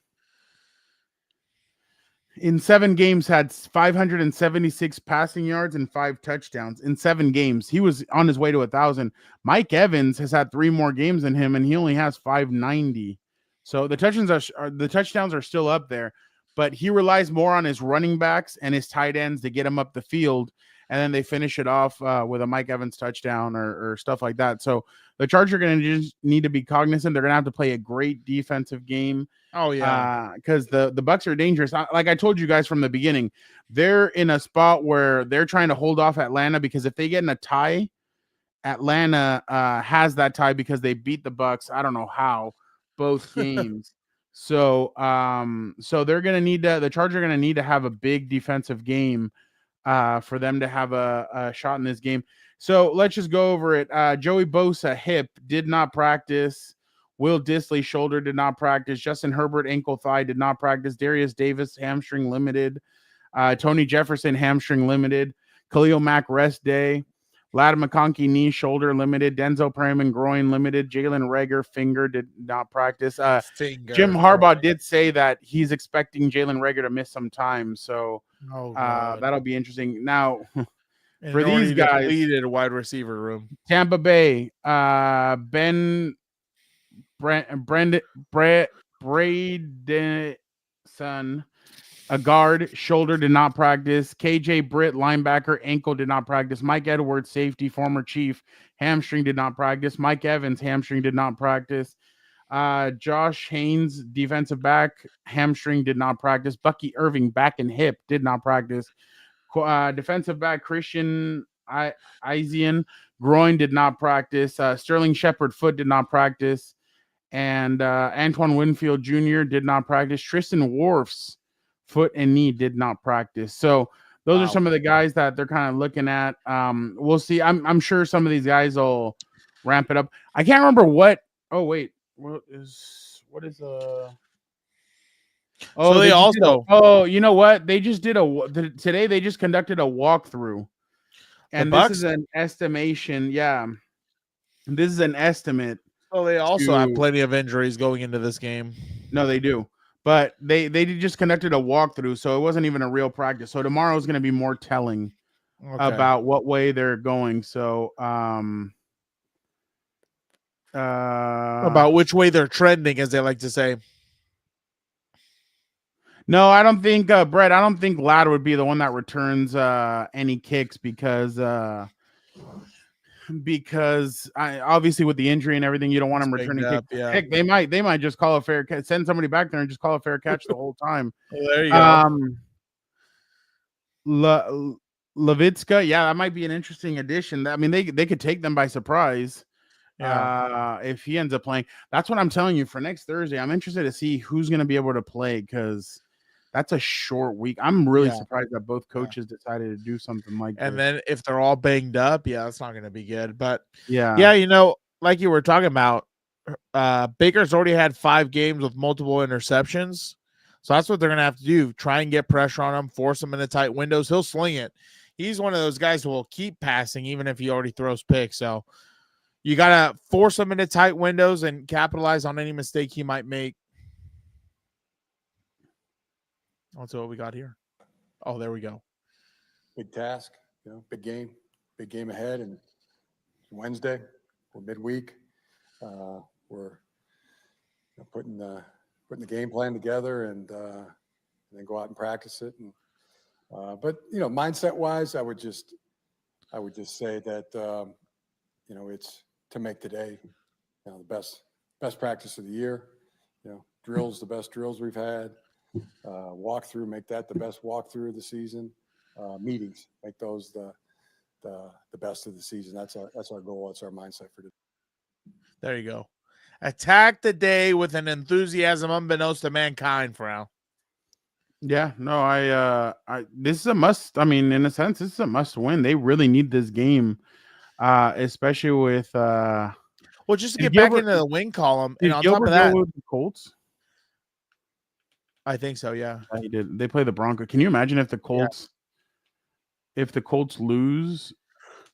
[SPEAKER 1] in 7 games had 576 passing yards and 5 touchdowns in 7 games. He was on his way to 1,000. Mike Evans has had 3 more games than him, and he only has 590. So the touchdowns are still up there, but he relies more on his running backs and his tight ends to get him up the field, and then they finish it off with a Mike Evans touchdown or stuff like that. So the Chargers are going to just need to be cognizant. They're going to have to play a great defensive game.
[SPEAKER 6] Oh, yeah.
[SPEAKER 1] Because the Bucs are dangerous. Like I told you guys from the beginning, they're in a spot where they're trying to hold off Atlanta, because if they get in a tie, Atlanta has that tie because they beat the Bucs. I don't know how. Both games. So they're going to need the Chargers are going to need to have a big defensive game for them to have a shot in this game. So let's just go over it. Joey Bosa, hip, did not practice. Will Dissly, shoulder, did not practice. Justin Herbert, ankle, thigh, did not practice. Darius Davis, hamstring, limited. Tony Jefferson, hamstring, limited. Khalil Mack, rest day. Ladd McConkey, knee, shoulder, limited. Denzel Perryman, groin, limited. Jalen Reagor, finger, did not practice. Jim Harbaugh did say that he's expecting Jalen Reagor to miss some time, so that'll be interesting. Now, for these guys,
[SPEAKER 6] depleted wide receiver room.
[SPEAKER 1] Tampa Bay, Bradenson, a guard, shoulder, did not practice. KJ Britt, linebacker, ankle, did not practice. Mike Edwards, safety, former Chief, hamstring, did not practice. Mike Evans, hamstring, did not practice. Josh Haynes, defensive back, hamstring, did not practice. Bucky Irving, back and hip, did not practice. Defensive back Christian Isian, groin, did not practice. Sterling Shepard, foot, did not practice. And Antoine Winfield Jr. did not practice. Tristan Wirfs, foot and knee did not practice. So those
[SPEAKER 6] Wow.
[SPEAKER 1] are some of the guys that they're kind of looking at. We'll see. I'm sure some of these guys will ramp it up. I can't remember what. Oh wait, what is Oh,
[SPEAKER 6] So they
[SPEAKER 1] just did
[SPEAKER 6] also-
[SPEAKER 1] oh, you know what? They just did today. They just conducted a walkthrough, and this is
[SPEAKER 6] Bucs?
[SPEAKER 1] an estimation. Yeah, this is an estimate.
[SPEAKER 6] Oh, they also have
[SPEAKER 1] to-
[SPEAKER 6] plenty of injuries going into this game.
[SPEAKER 1] No, they do, but they just conducted a walkthrough, so it wasn't even a real practice. So tomorrow is going to be more telling about what way they're going. So
[SPEAKER 6] about which way they're trending, as they like to say.
[SPEAKER 1] No, I don't think Brett. I don't think Ladd would be the one that returns any kicks because obviously with the injury and everything, you don't want him returning kicks.
[SPEAKER 6] Yeah.
[SPEAKER 1] Heck, they might just call a fair catch, send somebody back there and just call a fair catch the whole time.
[SPEAKER 6] Well, there you go.
[SPEAKER 1] Levitska, yeah, that might be an interesting addition. I mean, they could take them by surprise. If he ends up playing. That's what I'm telling you for next Thursday. I'm interested to see who's going to be able to play because that's a short week. I'm really surprised that both coaches decided to do something like that.
[SPEAKER 6] And then if they're all banged up, that's not going to be good. But
[SPEAKER 1] yeah,
[SPEAKER 6] you know, like you were talking about, Baker's already had 5 games with multiple interceptions. So that's what they're going to have to do. Try and get pressure on him, force him into tight windows. He'll sling it. He's one of those guys who will keep passing even if he already throws picks. So you got to force him into tight windows and capitalize on any mistake he might make. Let's see what we got here. Oh, there we go.
[SPEAKER 14] Big task, big game ahead. And Wednesday, we're midweek. We're putting the game plan together and then go out and practice it. And but mindset wise, I would just say that it's to make today the best practice of the year. Drills, the best drills we've had. Walkthrough, make that the best walkthrough of the season. Meetings, make those the best of the season. That's our goal. That's our mindset for today.
[SPEAKER 6] There you go. Attack the day with an enthusiasm unbeknownst to mankind, Frau.
[SPEAKER 1] Yeah, no, I this is a must. I mean, in a sense, this is a must win. They really need this game, especially with
[SPEAKER 6] well, just to get back into the win column, and on top of that,
[SPEAKER 1] with the Colts.
[SPEAKER 6] I think so. Yeah,
[SPEAKER 1] he did. They play the Broncos. Can you imagine if the Colts, lose,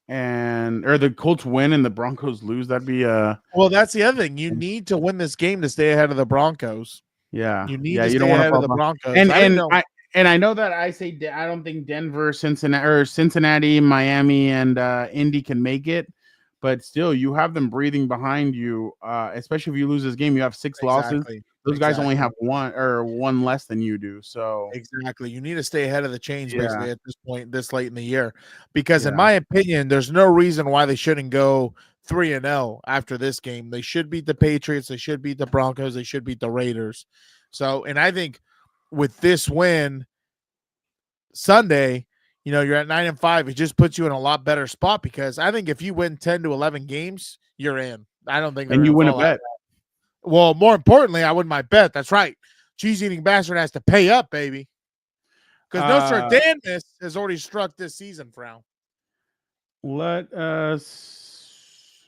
[SPEAKER 1] or the Colts win and the Broncos lose? That'd be
[SPEAKER 6] well, that's the other thing. You need to win this game to stay ahead of the Broncos.
[SPEAKER 1] Yeah,
[SPEAKER 6] you need to stay ahead of the Broncos.
[SPEAKER 1] And I know that I say I don't think Denver, Cincinnati, Miami, and Indy can make it. But still, you have them breathing behind you. Especially if you lose this game, you have 6 losses. Those guys only have one less than you do. So
[SPEAKER 6] exactly, you need to stay ahead of the chains basically at this point, this late in the year, because in my opinion, there's no reason why they shouldn't go 3-0 after this game. They should beat the Patriots. They should beat the Broncos. They should beat the Raiders. So, and I think with this win Sunday, you're at 9-5. It just puts you in a lot better spot because I think if you win 10 to 11 games, you're in. I don't think.
[SPEAKER 1] And you win a bet.
[SPEAKER 6] Well, more importantly, I win my bet. That's right. Cheese eating bastard has to pay up, baby. Because Nostradamus has already struck this season, Frau.
[SPEAKER 1] Let us.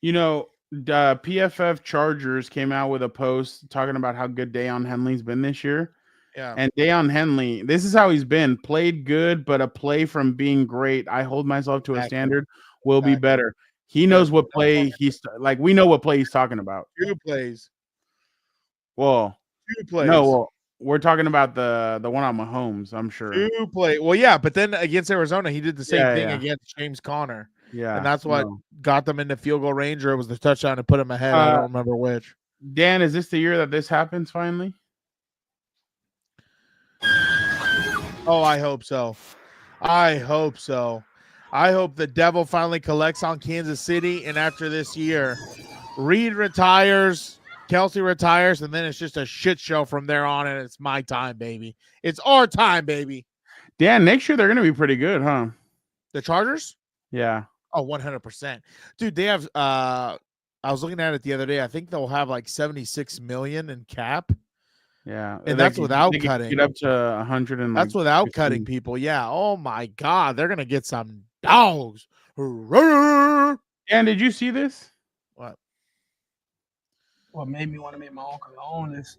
[SPEAKER 1] The PFF Chargers came out with a post talking about how good Deion Henley's been this year.
[SPEAKER 6] Yeah.
[SPEAKER 1] And Deion Henley, this is how he's been. Played good, but a play from being great. I hold myself to a standard. Will be better. He knows what play he's like. We know what play he's talking about.
[SPEAKER 6] 2 plays.
[SPEAKER 1] Well,
[SPEAKER 6] 2 plays.
[SPEAKER 1] No, well, we're talking about the one on Mahomes, I'm sure.
[SPEAKER 6] 2 plays. Well, yeah, but then against Arizona, he did the same thing against James Conner.
[SPEAKER 1] Yeah.
[SPEAKER 6] And that's what got them into field goal range, or it was the touchdown to put him ahead. I don't remember which.
[SPEAKER 1] Dan, is this the year that this happens finally?
[SPEAKER 6] Oh, I hope so. I hope so. I hope the devil finally collects on Kansas City, and after this year, Reed retires, Kelsey retires, and then it's just a shit show from there on, and it's my time, baby. It's our time, baby.
[SPEAKER 1] Dan, next year they're going to be pretty good, huh?
[SPEAKER 6] The Chargers?
[SPEAKER 1] Yeah.
[SPEAKER 6] Oh, 100%. Dude, they have I was looking at it the other day. I think they'll have like $76 million in cap.
[SPEAKER 1] Yeah,
[SPEAKER 6] And that's without
[SPEAKER 1] they could
[SPEAKER 6] cutting.
[SPEAKER 1] get up to 100 and
[SPEAKER 6] That's
[SPEAKER 1] like
[SPEAKER 6] without
[SPEAKER 1] 15.
[SPEAKER 6] cutting people. Yeah. Oh my God, they're gonna get some dogs. And
[SPEAKER 1] did you see this?
[SPEAKER 6] What?
[SPEAKER 15] What made me want to make my own cologne is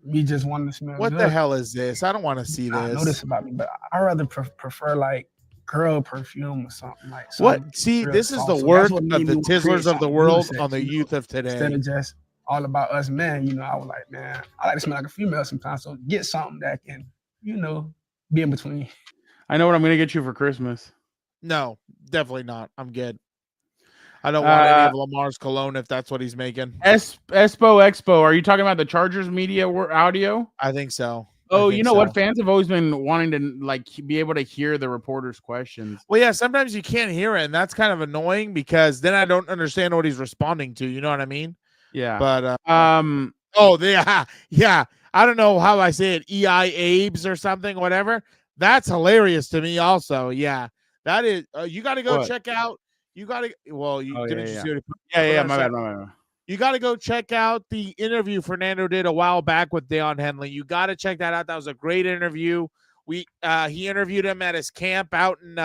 [SPEAKER 15] me just wanting to smell
[SPEAKER 6] What
[SPEAKER 15] good.
[SPEAKER 6] the hell is this? I don't want to see
[SPEAKER 15] I know
[SPEAKER 6] this.
[SPEAKER 15] this about me, but I rather prefer like girl perfume or something like.
[SPEAKER 6] What?
[SPEAKER 15] Something
[SPEAKER 6] See,
[SPEAKER 15] real
[SPEAKER 6] this is
[SPEAKER 15] soft.
[SPEAKER 6] the
[SPEAKER 15] So
[SPEAKER 6] work
[SPEAKER 15] that's what
[SPEAKER 6] of
[SPEAKER 15] made
[SPEAKER 6] the
[SPEAKER 15] me wanna create
[SPEAKER 6] Tizzlers of the
[SPEAKER 15] something
[SPEAKER 6] world
[SPEAKER 15] unisex,
[SPEAKER 6] on the
[SPEAKER 15] you know,
[SPEAKER 6] youth of today.
[SPEAKER 15] Instead of just all about us men, you know, I was like, man, I like to smell like a female sometimes. So get something that can, you know, be in between.
[SPEAKER 1] I know what I'm gonna get you for Christmas.
[SPEAKER 6] No, definitely not. I'm good. I don't want any of Lamar's cologne if that's what he's making.
[SPEAKER 1] Expo. Are you talking about the Chargers media audio?
[SPEAKER 6] I think so.
[SPEAKER 1] Oh, you know what? Fans have always been wanting to like be able to hear the reporters' questions.
[SPEAKER 6] Well, yeah, sometimes you can't hear it, and that's kind of annoying because then I don't understand what he's responding to. You know what I mean?
[SPEAKER 1] Yeah.
[SPEAKER 6] But yeah. I don't know how I say it. EI Abes or something, whatever. That's hilarious to me. Also, yeah, that is. You got to go check out. You got to. Well, you didn't you see what he put?
[SPEAKER 1] Yeah. My bad.
[SPEAKER 6] You got to go check out the interview Fernando did a while back with Deion Henley. You got to check that out. That was a great interview. He interviewed him at his camp out in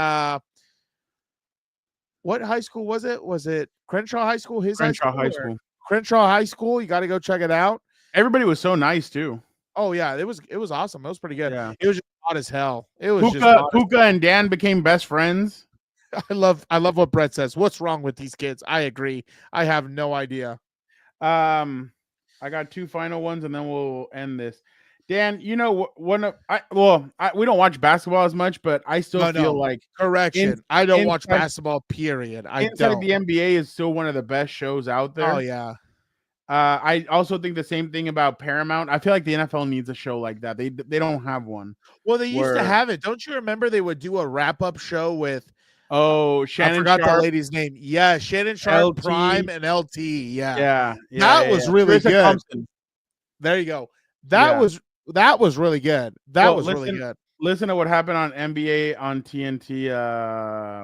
[SPEAKER 6] what high school was it? Was it Crenshaw High School?
[SPEAKER 1] Crenshaw High School.
[SPEAKER 6] Crenshaw High School. You got to go check it out.
[SPEAKER 1] Everybody was so nice too.
[SPEAKER 6] Oh yeah, it was awesome. It was pretty good.
[SPEAKER 1] Yeah.
[SPEAKER 6] It was just hot as hell. It was
[SPEAKER 1] Puka and Dan became best friends.
[SPEAKER 6] I love what Brett says. What's wrong with these kids? I agree. I have no idea.
[SPEAKER 1] I got two final ones and then we'll end this. Dan, you know, we don't watch basketball as much, but I still feel like
[SPEAKER 6] correction. I don't watch basketball. Period. I don't.
[SPEAKER 1] The NBA is still one of the best shows out there.
[SPEAKER 6] Oh yeah.
[SPEAKER 1] I also think the same thing about Paramount. I feel like the NFL needs a show like that. They don't have one.
[SPEAKER 6] Well, they used to have it. Don't you remember they would do a wrap-up show with
[SPEAKER 1] Shannon
[SPEAKER 6] I forgot
[SPEAKER 1] Sharp.
[SPEAKER 6] the lady's name. Yeah, Shannon Sharp,
[SPEAKER 1] LT.
[SPEAKER 6] Prime, and LT. Yeah.
[SPEAKER 1] Yeah.
[SPEAKER 6] That was really
[SPEAKER 1] Carissa
[SPEAKER 6] good.
[SPEAKER 1] Thompson.
[SPEAKER 6] There you go. That was really good. That was really good.
[SPEAKER 1] Listen to what happened on NBA on TNT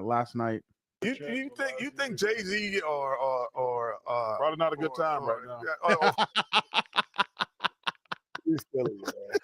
[SPEAKER 1] last night.
[SPEAKER 3] You think Jay-Z or probably not a good time right now. You're silly,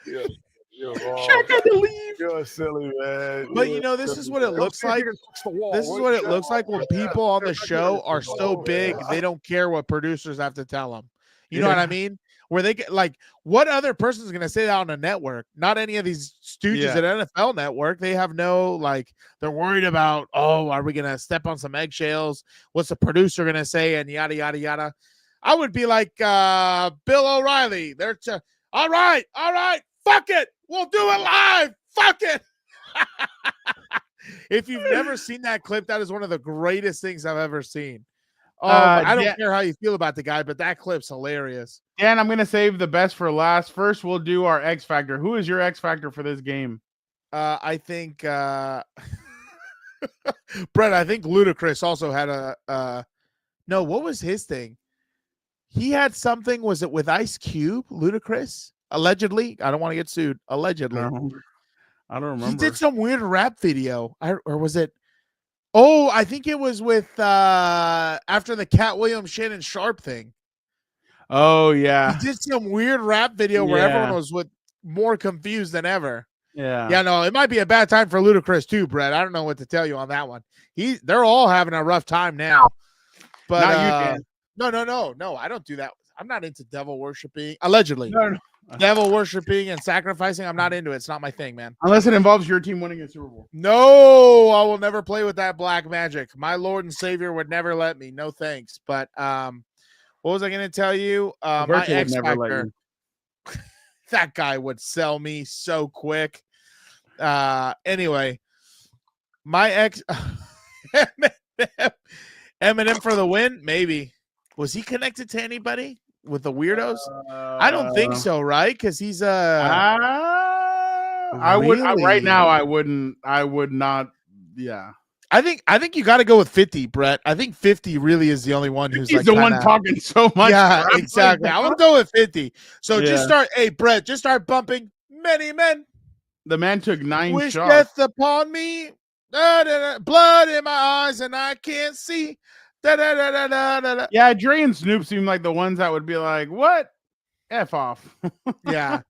[SPEAKER 3] man. You're wrong.
[SPEAKER 1] Shaq had to leave.
[SPEAKER 3] You're silly, man.
[SPEAKER 6] But you know, this is what it looks like. This is what it looks like when people on the show are so big, they don't care what producers have to tell them. You know what I mean? Where they get like, what other person is going to say that on a network? Not any of these stooges at NFL Network. They have no, like, they're worried about, are we going to step on some eggshells? What's the producer going to say? And yada, yada, yada. I would be like Bill O'Reilly. All right. Fuck it. We'll do it live. Fuck it. If you've never seen that clip, that is one of the greatest things I've ever seen. I don't care how you feel about the guy, but that clip's hilarious.
[SPEAKER 1] Dan, I'm going to save the best for last. First, we'll do our X Factor. Who is your X Factor for this game?
[SPEAKER 6] I think Brett, I think Ludacris also had no, what was his thing? He had something, was it with Ice Cube, Ludacris? Allegedly. I don't want to get sued. Allegedly.
[SPEAKER 1] I don't remember.
[SPEAKER 6] He did some weird rap video. Or was it? Oh, I think it was with after the Cat Williams Shannon Sharp thing.
[SPEAKER 1] Oh yeah.
[SPEAKER 6] He did some weird rap video where everyone was more confused than ever.
[SPEAKER 1] Yeah.
[SPEAKER 6] Yeah, no, it might be a bad time for Ludacris too, Brett. I don't know what to tell you on that one. They're all having a rough time now. But
[SPEAKER 1] not you, Dan.
[SPEAKER 6] No, I don't do that. I'm not into devil worshiping. Allegedly.
[SPEAKER 1] No.
[SPEAKER 6] Devil worshiping and sacrificing. I'm not into it. It's not my thing, man.
[SPEAKER 1] Unless it involves your team winning a Super Bowl.
[SPEAKER 6] No, I will never play with that black magic. My Lord and Savior would never let me. No thanks. But what was I going to tell you? My X Factor. That guy would sell me so quick. Anyway, my ex Eminem for the win. Maybe. Was he connected to anybody with the weirdos? I don't think so, right? Because he's
[SPEAKER 1] I would right now. I would not. Yeah.
[SPEAKER 6] I think you got to go with 50, Brett. I think 50 really is the only one who's
[SPEAKER 1] like the one talking so much.
[SPEAKER 6] Yeah, exactly. I'm gonna go with 50. So just start. Hey, Brett, just start bumping. Many men.
[SPEAKER 1] The man took 9
[SPEAKER 6] Wish
[SPEAKER 1] shots.
[SPEAKER 6] death upon me. Blood in my eyes and I can't see.
[SPEAKER 1] Yeah, Dre and Snoop seem like the ones that would be like, what? F off.
[SPEAKER 6] Yeah.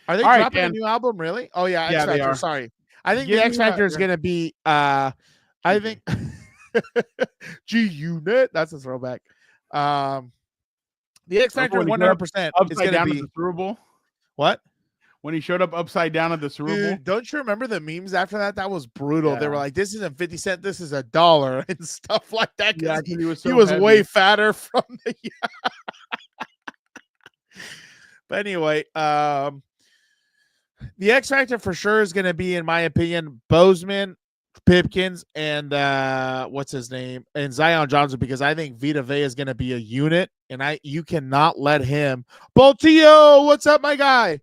[SPEAKER 6] Are they
[SPEAKER 1] All right,
[SPEAKER 6] dropping a
[SPEAKER 1] Dan.
[SPEAKER 6] new album? Really? Oh yeah,
[SPEAKER 1] Yeah,
[SPEAKER 6] X
[SPEAKER 1] they
[SPEAKER 6] Factor.
[SPEAKER 1] are.
[SPEAKER 6] Sorry, I think
[SPEAKER 1] Give
[SPEAKER 6] the X
[SPEAKER 1] me
[SPEAKER 6] Factor is
[SPEAKER 1] yeah.
[SPEAKER 6] gonna be. I think G Unit. That's a throwback. The X Factor
[SPEAKER 1] Remember when he showed up
[SPEAKER 6] 100% is
[SPEAKER 1] upside
[SPEAKER 6] gonna
[SPEAKER 1] down
[SPEAKER 6] be
[SPEAKER 1] at the Super Bowl?
[SPEAKER 6] what?
[SPEAKER 1] When he showed up upside down at the Super Bowl?
[SPEAKER 6] Dude, don't you remember the memes after that? That was brutal. They were
[SPEAKER 1] Yeah.
[SPEAKER 6] like, "This isn't 50 cents. This is $1" and stuff like that.
[SPEAKER 1] Yeah,
[SPEAKER 6] 'cause
[SPEAKER 1] 'cause he was
[SPEAKER 6] he
[SPEAKER 1] so
[SPEAKER 6] was
[SPEAKER 1] heavy.
[SPEAKER 6] way fatter from the. But anyway, the X Factor for sure is going to be, in my opinion, Bozeman, Pipkins, and what's his name, and Zion Johnson, because I think Vita Vea is going to be a unit, and you cannot let him. Boltillo, what's up, my guy?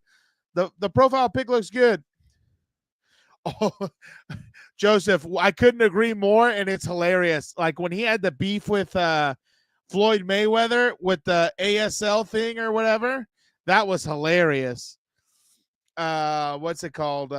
[SPEAKER 6] The profile pic looks good. Oh, Joseph, I couldn't agree more, and it's hilarious. Like when he had the beef with Floyd Mayweather with the ASL thing or whatever, that was hilarious. What's it called?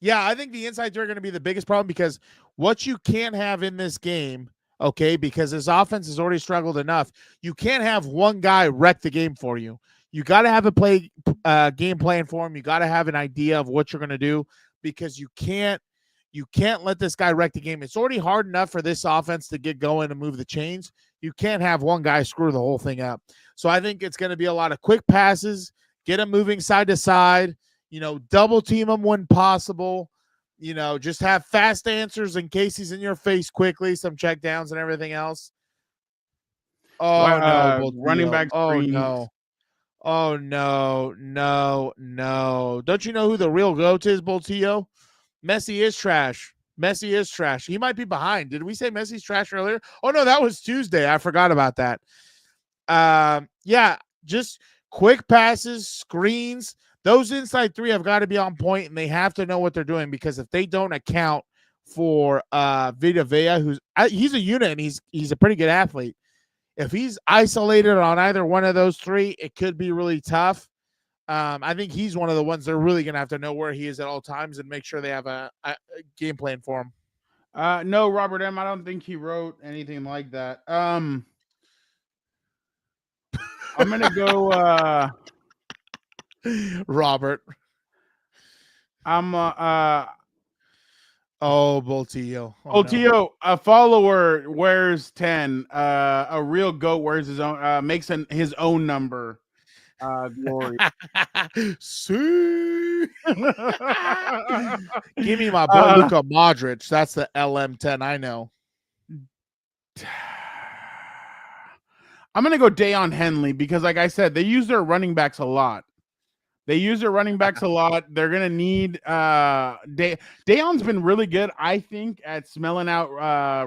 [SPEAKER 6] Yeah, I think the insides are going to be the biggest problem, because what you can't have in this game, okay, because his offense has already struggled enough, you can't have one guy wreck the game for you. You got to have a game plan for him. You got to have an idea of what you're going to do, because you can't let this guy wreck the game. It's already hard enough for this offense to get going and move the chains. You can't have one guy screw the whole thing up. So I think it's going to be a lot of quick passes, get him moving side to side, double team him when possible, just have fast answers in case he's in your face quickly, some check downs and everything else. Oh, no.
[SPEAKER 1] Running back screens.
[SPEAKER 6] Oh, no. Don't you know who the real GOAT is, Boltillo? Messi is trash. He might be behind. Did we say Messi's trash earlier? Oh, no, that was Tuesday. I forgot about that. Yeah, just quick passes, screens. Those inside three have got to be on point, and they have to know what they're doing, because if they don't account for Vita Vea, he's a unit, and he's a pretty good athlete. If he's isolated on either one of those three, it could be really tough. I think he's one of the ones they're really going to have to know where he is at all times and make sure they have a game plan for him.
[SPEAKER 1] No, Robert M., I don't think he wrote anything like that. I'm going to go
[SPEAKER 6] Robert. Boltillo.
[SPEAKER 1] Boltillo, a follower wears 10. A real GOAT wears his own, makes his own number. Glory.
[SPEAKER 6] See? Give me my boy Luka Modric. That's the LM10. I know.
[SPEAKER 1] I'm going to go Dayon Henley, because, like I said, they use their running backs a lot. They're going to need Dayon's been really good, I think, at smelling out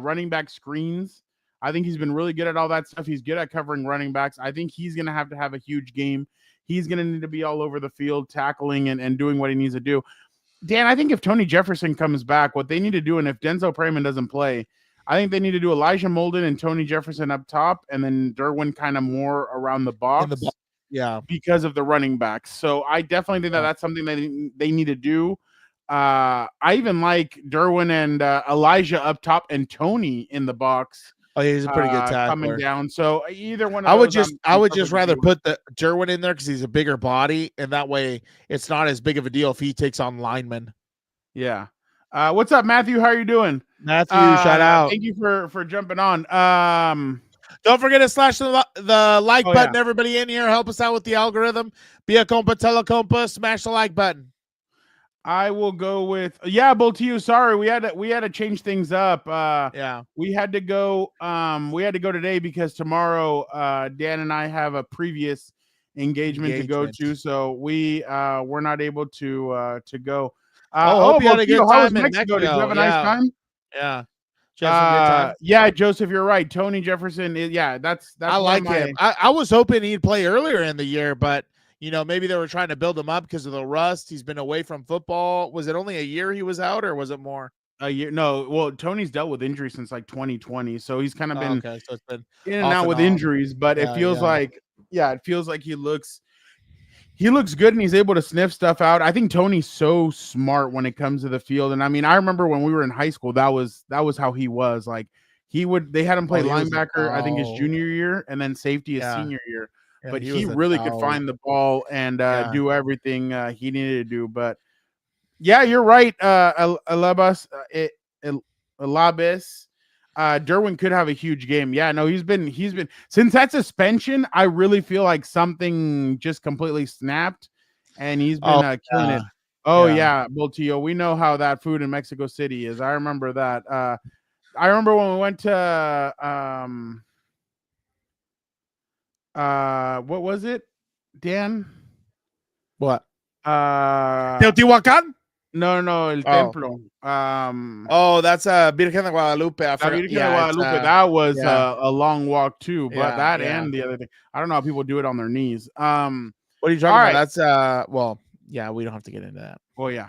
[SPEAKER 1] running back screens. I think he's been really good at all that stuff. He's good at covering running backs. I think he's going to have a huge game. He's going to need to be all over the field, tackling and doing what he needs to do. Dan, I think if Tony Jefferson comes back, what they need to do, and if Denzel Perryman doesn't play, I think they need to do Elijah Molden and Tony Jefferson up top, and then Derwin kind of more around the box.
[SPEAKER 6] Yeah,
[SPEAKER 1] because of the running backs. So I definitely think that's something that they need to do. I even like Derwin and Elijah up top and Tony in the box.
[SPEAKER 6] Oh, yeah, he's a pretty good tackler
[SPEAKER 1] coming down. So either one of
[SPEAKER 6] I would
[SPEAKER 1] those,
[SPEAKER 6] just rather put the Derwin in there because he's a bigger body, and that way it's not as big of a deal if he takes on linemen.
[SPEAKER 1] Yeah. What's up, Matthew? How are you doing?
[SPEAKER 6] Matthew, shout out.
[SPEAKER 1] Thank you for jumping on.
[SPEAKER 6] Don't forget to slash the like button. Yeah. Everybody in here, help us out with the algorithm. Be a compa, tell a compa, smash the like button.
[SPEAKER 1] I will go with Boltillo. Sorry, we had to change things up. We had to go today because tomorrow Dan and I have a previous engagement to go to, so we're not able to go.
[SPEAKER 6] Hope you had a good time.
[SPEAKER 1] How was Mexico? Did you have a nice time?
[SPEAKER 6] Yeah.
[SPEAKER 1] Yeah, Joseph, you're right. Tony Jefferson is that's
[SPEAKER 6] I like him. I was hoping he'd play earlier in the year, but maybe they were trying to build him up because of the rust. He's been away from football. Was it only a year he was out, or was it more?
[SPEAKER 1] A year? No. Well, Tony's dealt with injuries since like 2020, so he's kind of been
[SPEAKER 6] so it's been
[SPEAKER 1] in and out with injuries. But it feels like he looks good and he's able to sniff stuff out. I think Tony's so smart when it comes to the field. And I mean, I remember when we were in high school, that was how he was. Like they had him play linebacker, I think his junior year, and then safety his senior year.
[SPEAKER 6] Yeah,
[SPEAKER 1] but
[SPEAKER 6] he
[SPEAKER 1] he
[SPEAKER 6] was a
[SPEAKER 1] really could
[SPEAKER 6] dog.
[SPEAKER 1] find the ball and
[SPEAKER 6] Yeah.
[SPEAKER 1] do everything he needed to do. But yeah, you're right. Alabas, Derwin could have a huge game. Yeah, no, he's been since that suspension. I really feel like something just completely snapped, and he's been killing it. Oh yeah, Boltillo. We know how that food in Mexico City is. I remember that. I remember when we went to what was it, Dan?
[SPEAKER 6] What?
[SPEAKER 1] Teotihuacan? No, El Templo.
[SPEAKER 6] Oh, that's Virgen de Guadalupe. I forgot.
[SPEAKER 1] Virgen de Guadalupe. That was a long walk too, but
[SPEAKER 6] Yeah,
[SPEAKER 1] that
[SPEAKER 6] yeah.
[SPEAKER 1] and the other thing. I don't know how people do it on their knees.
[SPEAKER 6] What are you talking
[SPEAKER 1] all
[SPEAKER 6] about?
[SPEAKER 1] right.
[SPEAKER 6] That's well, yeah, we don't have to get into that.
[SPEAKER 1] Oh yeah.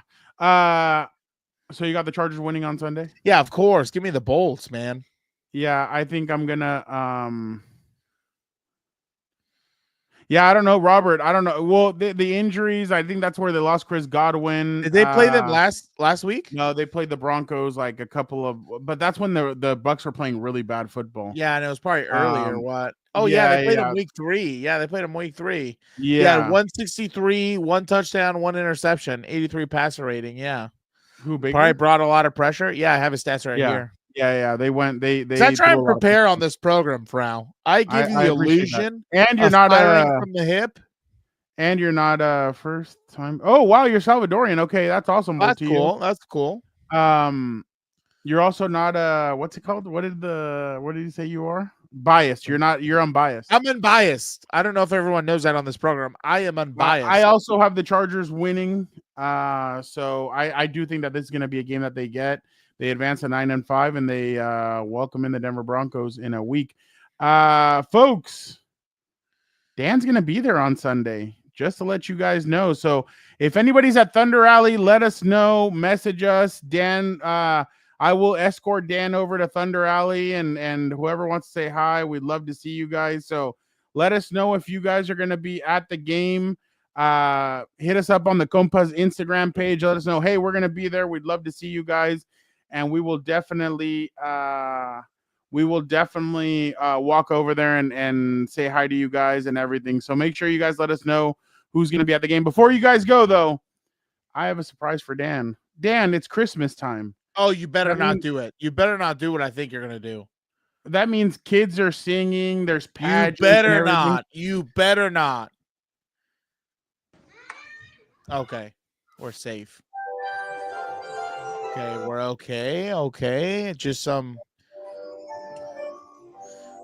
[SPEAKER 1] So you got the Chargers winning on Sunday?
[SPEAKER 6] Yeah, of course. Give me the Bolts, man.
[SPEAKER 1] Yeah, I think I'm gonna yeah, I don't know, Robert. I don't know. Well, the injuries, I think that's where they lost Chris Godwin.
[SPEAKER 6] Did they play them last week?
[SPEAKER 1] No, they played the Broncos like a couple of, but that's when the Bucs were playing really bad football.
[SPEAKER 6] Yeah, and it was probably early or what? Oh
[SPEAKER 1] yeah,
[SPEAKER 6] they played them week 3. Yeah, they played them week 3.
[SPEAKER 1] Yeah,
[SPEAKER 6] 163, 1 touchdown, 1 interception, 83 passer rating. Yeah,
[SPEAKER 1] who Baker?
[SPEAKER 6] Probably brought a lot of pressure. Yeah, I have his stats right here.
[SPEAKER 1] Yeah. They went. They.
[SPEAKER 6] I try and prepare on this program, Frau. I give you the illusion,
[SPEAKER 1] and you're not
[SPEAKER 6] from the hip.
[SPEAKER 1] And you're not first time. Oh wow, you're Salvadorian. Okay, that's awesome.
[SPEAKER 6] That's cool. That's cool.
[SPEAKER 1] You're also not what's it called? What did you say you are? Biased. You're unbiased.
[SPEAKER 6] I'm unbiased. I don't know if everyone knows that on this program. I am unbiased.
[SPEAKER 1] I also have the Chargers winning. So I do think that this is going to be a game that they get. They advance to 9-5 and they welcome in the Denver Broncos in a week. Folks, Dan's going to be there on Sunday, just to let you guys know. So if anybody's at Thunder Alley, let us know. Message us. Dan, I will escort Dan over to Thunder Alley, and whoever wants to say hi, we'd love to see you guys. So let us know if you guys are going to be at the game. Hit us up on the Compas Instagram page. Let us know, hey, we're going to be there. We'd love to see you guys. And we will definitely walk over there and say hi to you guys and everything. So make sure you guys let us know who's going to be at the game. Before you guys go, though, I have a surprise for Dan. Dan, it's Christmas time.
[SPEAKER 6] Oh, you better not do it. You better not do what I think you're going to do.
[SPEAKER 1] That means kids are singing. There's pageants.
[SPEAKER 6] You better not. You better not. Okay. We're safe. Okay, we're okay. Okay. Just some.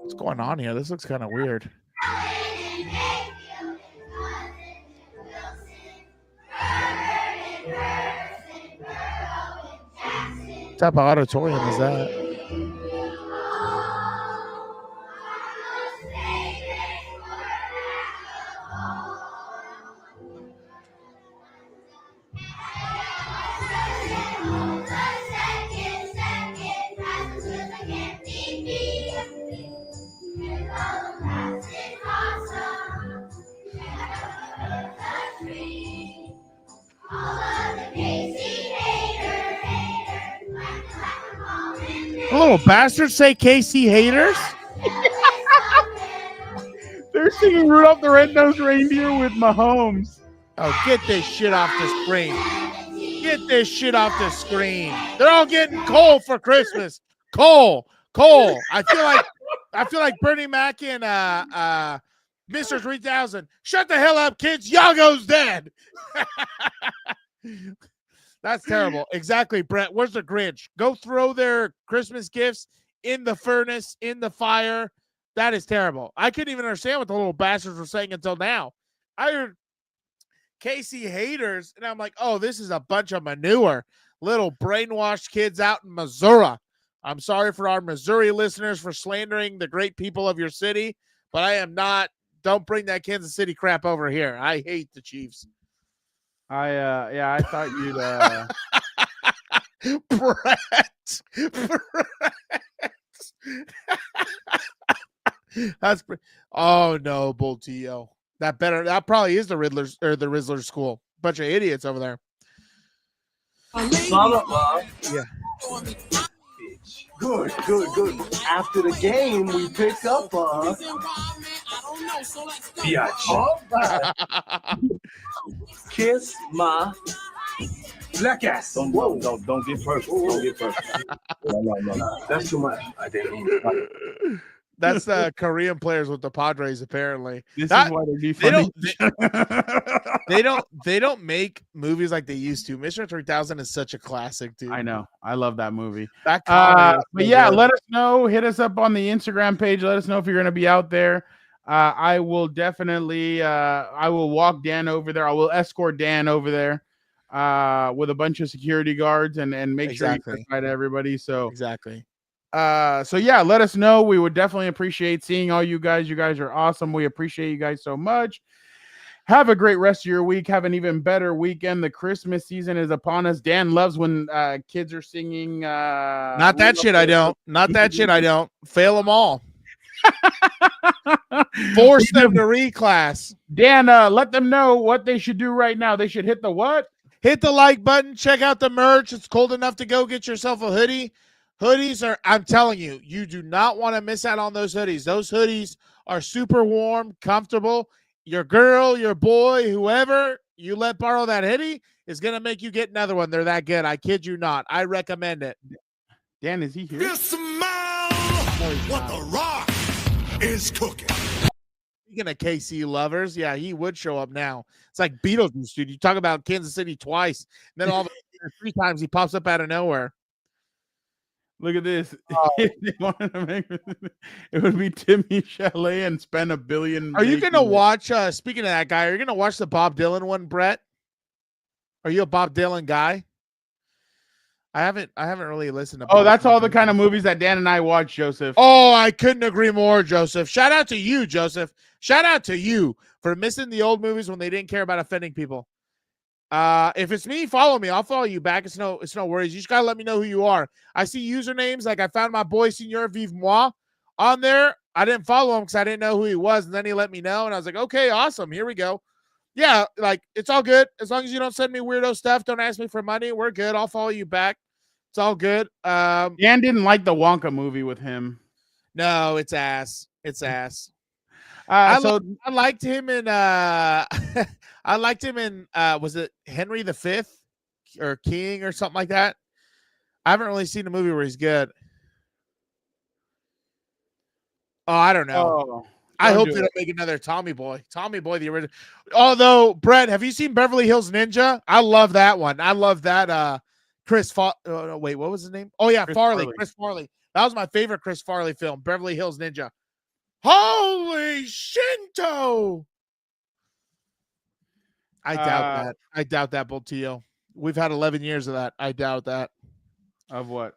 [SPEAKER 6] What's going on here? This looks kind of weird. What type of auditorium is that? Little bastards say KC haters?
[SPEAKER 1] They're singing Rudolph the Red-Nosed Reindeer with Mahomes.
[SPEAKER 6] Oh, get this shit off the screen. Get this shit off the screen. They're all getting coal for Christmas. Coal. I feel like Bernie Mac and Mr. 3000. Shut the hell up, kids. Yago's dead. That's terrible. Exactly, Brett. Where's the Grinch? Go throw their Christmas gifts in the furnace, in the fire. That is terrible. I couldn't even understand what the little bastards were saying until now. I heard KC haters, and I'm like, oh, this is a bunch of manure. Little brainwashed kids out in Missouri. I'm sorry for our Missouri listeners for slandering the great people of your city, but I am not. Don't bring that Kansas City crap over here. I hate the Chiefs.
[SPEAKER 1] I thought you'd
[SPEAKER 6] Brett. That's oh no, Boltillo. That probably is the Riddlers or the Rizzler school. Bunch of idiots over there.
[SPEAKER 16] Yeah. Good. After the game, we picked up Kiss my black ass.
[SPEAKER 17] Don't get personal. Don't get personal. No.
[SPEAKER 16] That's too much. I didn't.
[SPEAKER 6] That's Korean players with the Padres. Apparently,
[SPEAKER 1] This is why they're defunding.
[SPEAKER 6] They don't make movies like they used to. Mission 3000 is such a classic, dude.
[SPEAKER 1] I know. I love that movie.
[SPEAKER 6] That
[SPEAKER 1] but yeah, let us know. Hit us up on the Instagram page. Let us know if you're going to be out there. I will definitely. I will walk Dan over there. I will escort Dan over there with a bunch of security guards and make sure you say hi to everybody. So
[SPEAKER 6] exactly.
[SPEAKER 1] So yeah, let us know. We would definitely appreciate seeing all you guys. You guys are awesome. We appreciate you guys so much. Have a great rest of your week. Have an even better weekend. The Christmas season is upon us. Dan loves when kids are singing.
[SPEAKER 6] Not that shit. I don't. Not that shit. I don't. Fail them all. Force them to reclass.
[SPEAKER 1] Dan, let them know what they should do right now. They should hit the what?
[SPEAKER 6] Hit the like button. Check out the merch. It's cold enough to go get yourself a hoodie. Hoodies are, I'm telling you, you do not want to miss out on those hoodies. Those hoodies are super warm, comfortable. Your girl, your boy, whoever you let borrow that hoodie is going to make you get another one. They're that good. I kid you not. I recommend it.
[SPEAKER 1] Dan, is he here?
[SPEAKER 18] You smell what the Rock is cooking.
[SPEAKER 6] Speaking of KC lovers, yeah, he would show up now. It's like Beetlejuice, dude. You talk about Kansas City twice, and then all the 3 times he pops up out of nowhere.
[SPEAKER 1] Look at this. If they wanted to make it would be Timmy Chalet and spend $1 billion.
[SPEAKER 6] Are you gonna watch? Speaking of that guy, are you gonna watch the Bob Dylan one, Brett? Are you a Bob Dylan guy? I haven't really listened to.
[SPEAKER 1] Oh, that's all the kind of movies that Dan and I watch, Joseph.
[SPEAKER 6] Oh, I couldn't agree more, Joseph. Shout out to you, Joseph. Shout out to you for missing the old movies when they didn't care about offending people. If it's me, follow me. I'll follow you back. It's no worries. You just gotta let me know who you are. I see usernames like I found my boy Senior Vive Moi on there. I didn't follow him because I didn't know who he was, and then he let me know, and I was like, okay, awesome. Here we go. Yeah, like it's all good as long as you don't send me weirdo stuff. Don't ask me for money. We're good. I'll follow you back. It's all good. Dan
[SPEAKER 1] didn't like the Wonka movie with him.
[SPEAKER 6] No, it's ass. It's ass.
[SPEAKER 1] I
[SPEAKER 6] liked him in I liked him in was it Henry V or King or something like that? I haven't really seen a movie where he's good. Oh, I don't know.
[SPEAKER 1] Oh,
[SPEAKER 6] I hope they don't make another Tommy Boy. Tommy Boy, the original. Although, Brett, have you seen Beverly Hills Ninja? I love that one. I love that wait, what was his name? Oh yeah, Farley. Chris Farley. That was my favorite Chris Farley film, Beverly Hills Ninja. Holy Shinto! I doubt that. I doubt that, Boltillo. We've had 11 years of that. I doubt that.
[SPEAKER 1] Of what?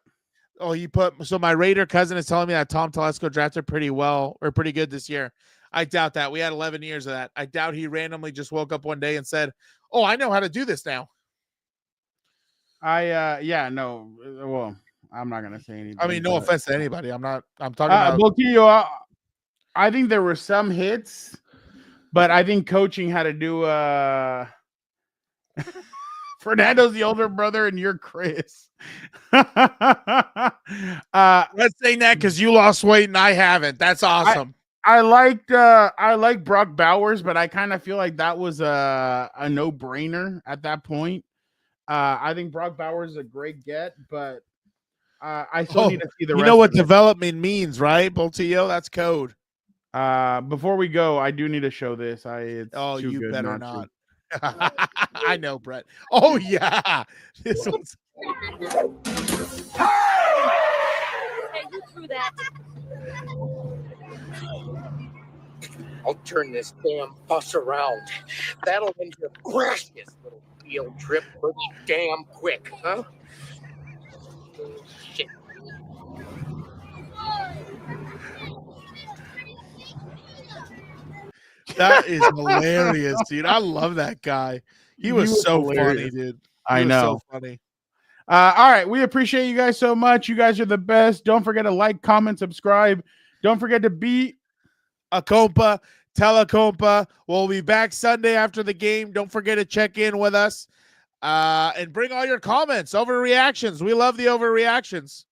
[SPEAKER 6] Oh, so my Raider cousin is telling me that Tom Telesco drafted pretty well or pretty good this year. I doubt that. We had 11 years of that. I doubt he randomly just woke up one day and said, oh, I know how to do this now.
[SPEAKER 1] No. Well, I'm not gonna say anything.
[SPEAKER 6] I mean, no offense to anybody. I'm talking about
[SPEAKER 1] Boltillo. I think there were some hits, but I think coaching had to do. Fernando's the older brother, and you're Chris.
[SPEAKER 6] Let's say that because you lost weight and I haven't. That's awesome.
[SPEAKER 1] I like Brock Bowers, but I kind of feel like that was a no-brainer at that point. I think Brock Bowers is a great get, but I still need to see the rest.
[SPEAKER 6] You know what development means, right, Boltillo? That's code.
[SPEAKER 1] Before we go, I do need to show this.
[SPEAKER 6] You better not. I know, Brett. Oh yeah, this one's.
[SPEAKER 19] Hey, you threw that.
[SPEAKER 20] I'll turn this damn bus around. That'll end your precious little field trip pretty damn quick, huh? Shit.
[SPEAKER 6] That is hilarious, dude. I love that guy. He was so funny, dude.
[SPEAKER 1] I know.
[SPEAKER 6] So funny.
[SPEAKER 1] All right. We appreciate you guys so much. You guys are the best. Don't forget to like, comment, subscribe. Don't forget to be
[SPEAKER 6] a compa. Tell a compa. We'll be back Sunday after the game. Don't forget to check in with us and bring all your comments, overreactions. We love the overreactions.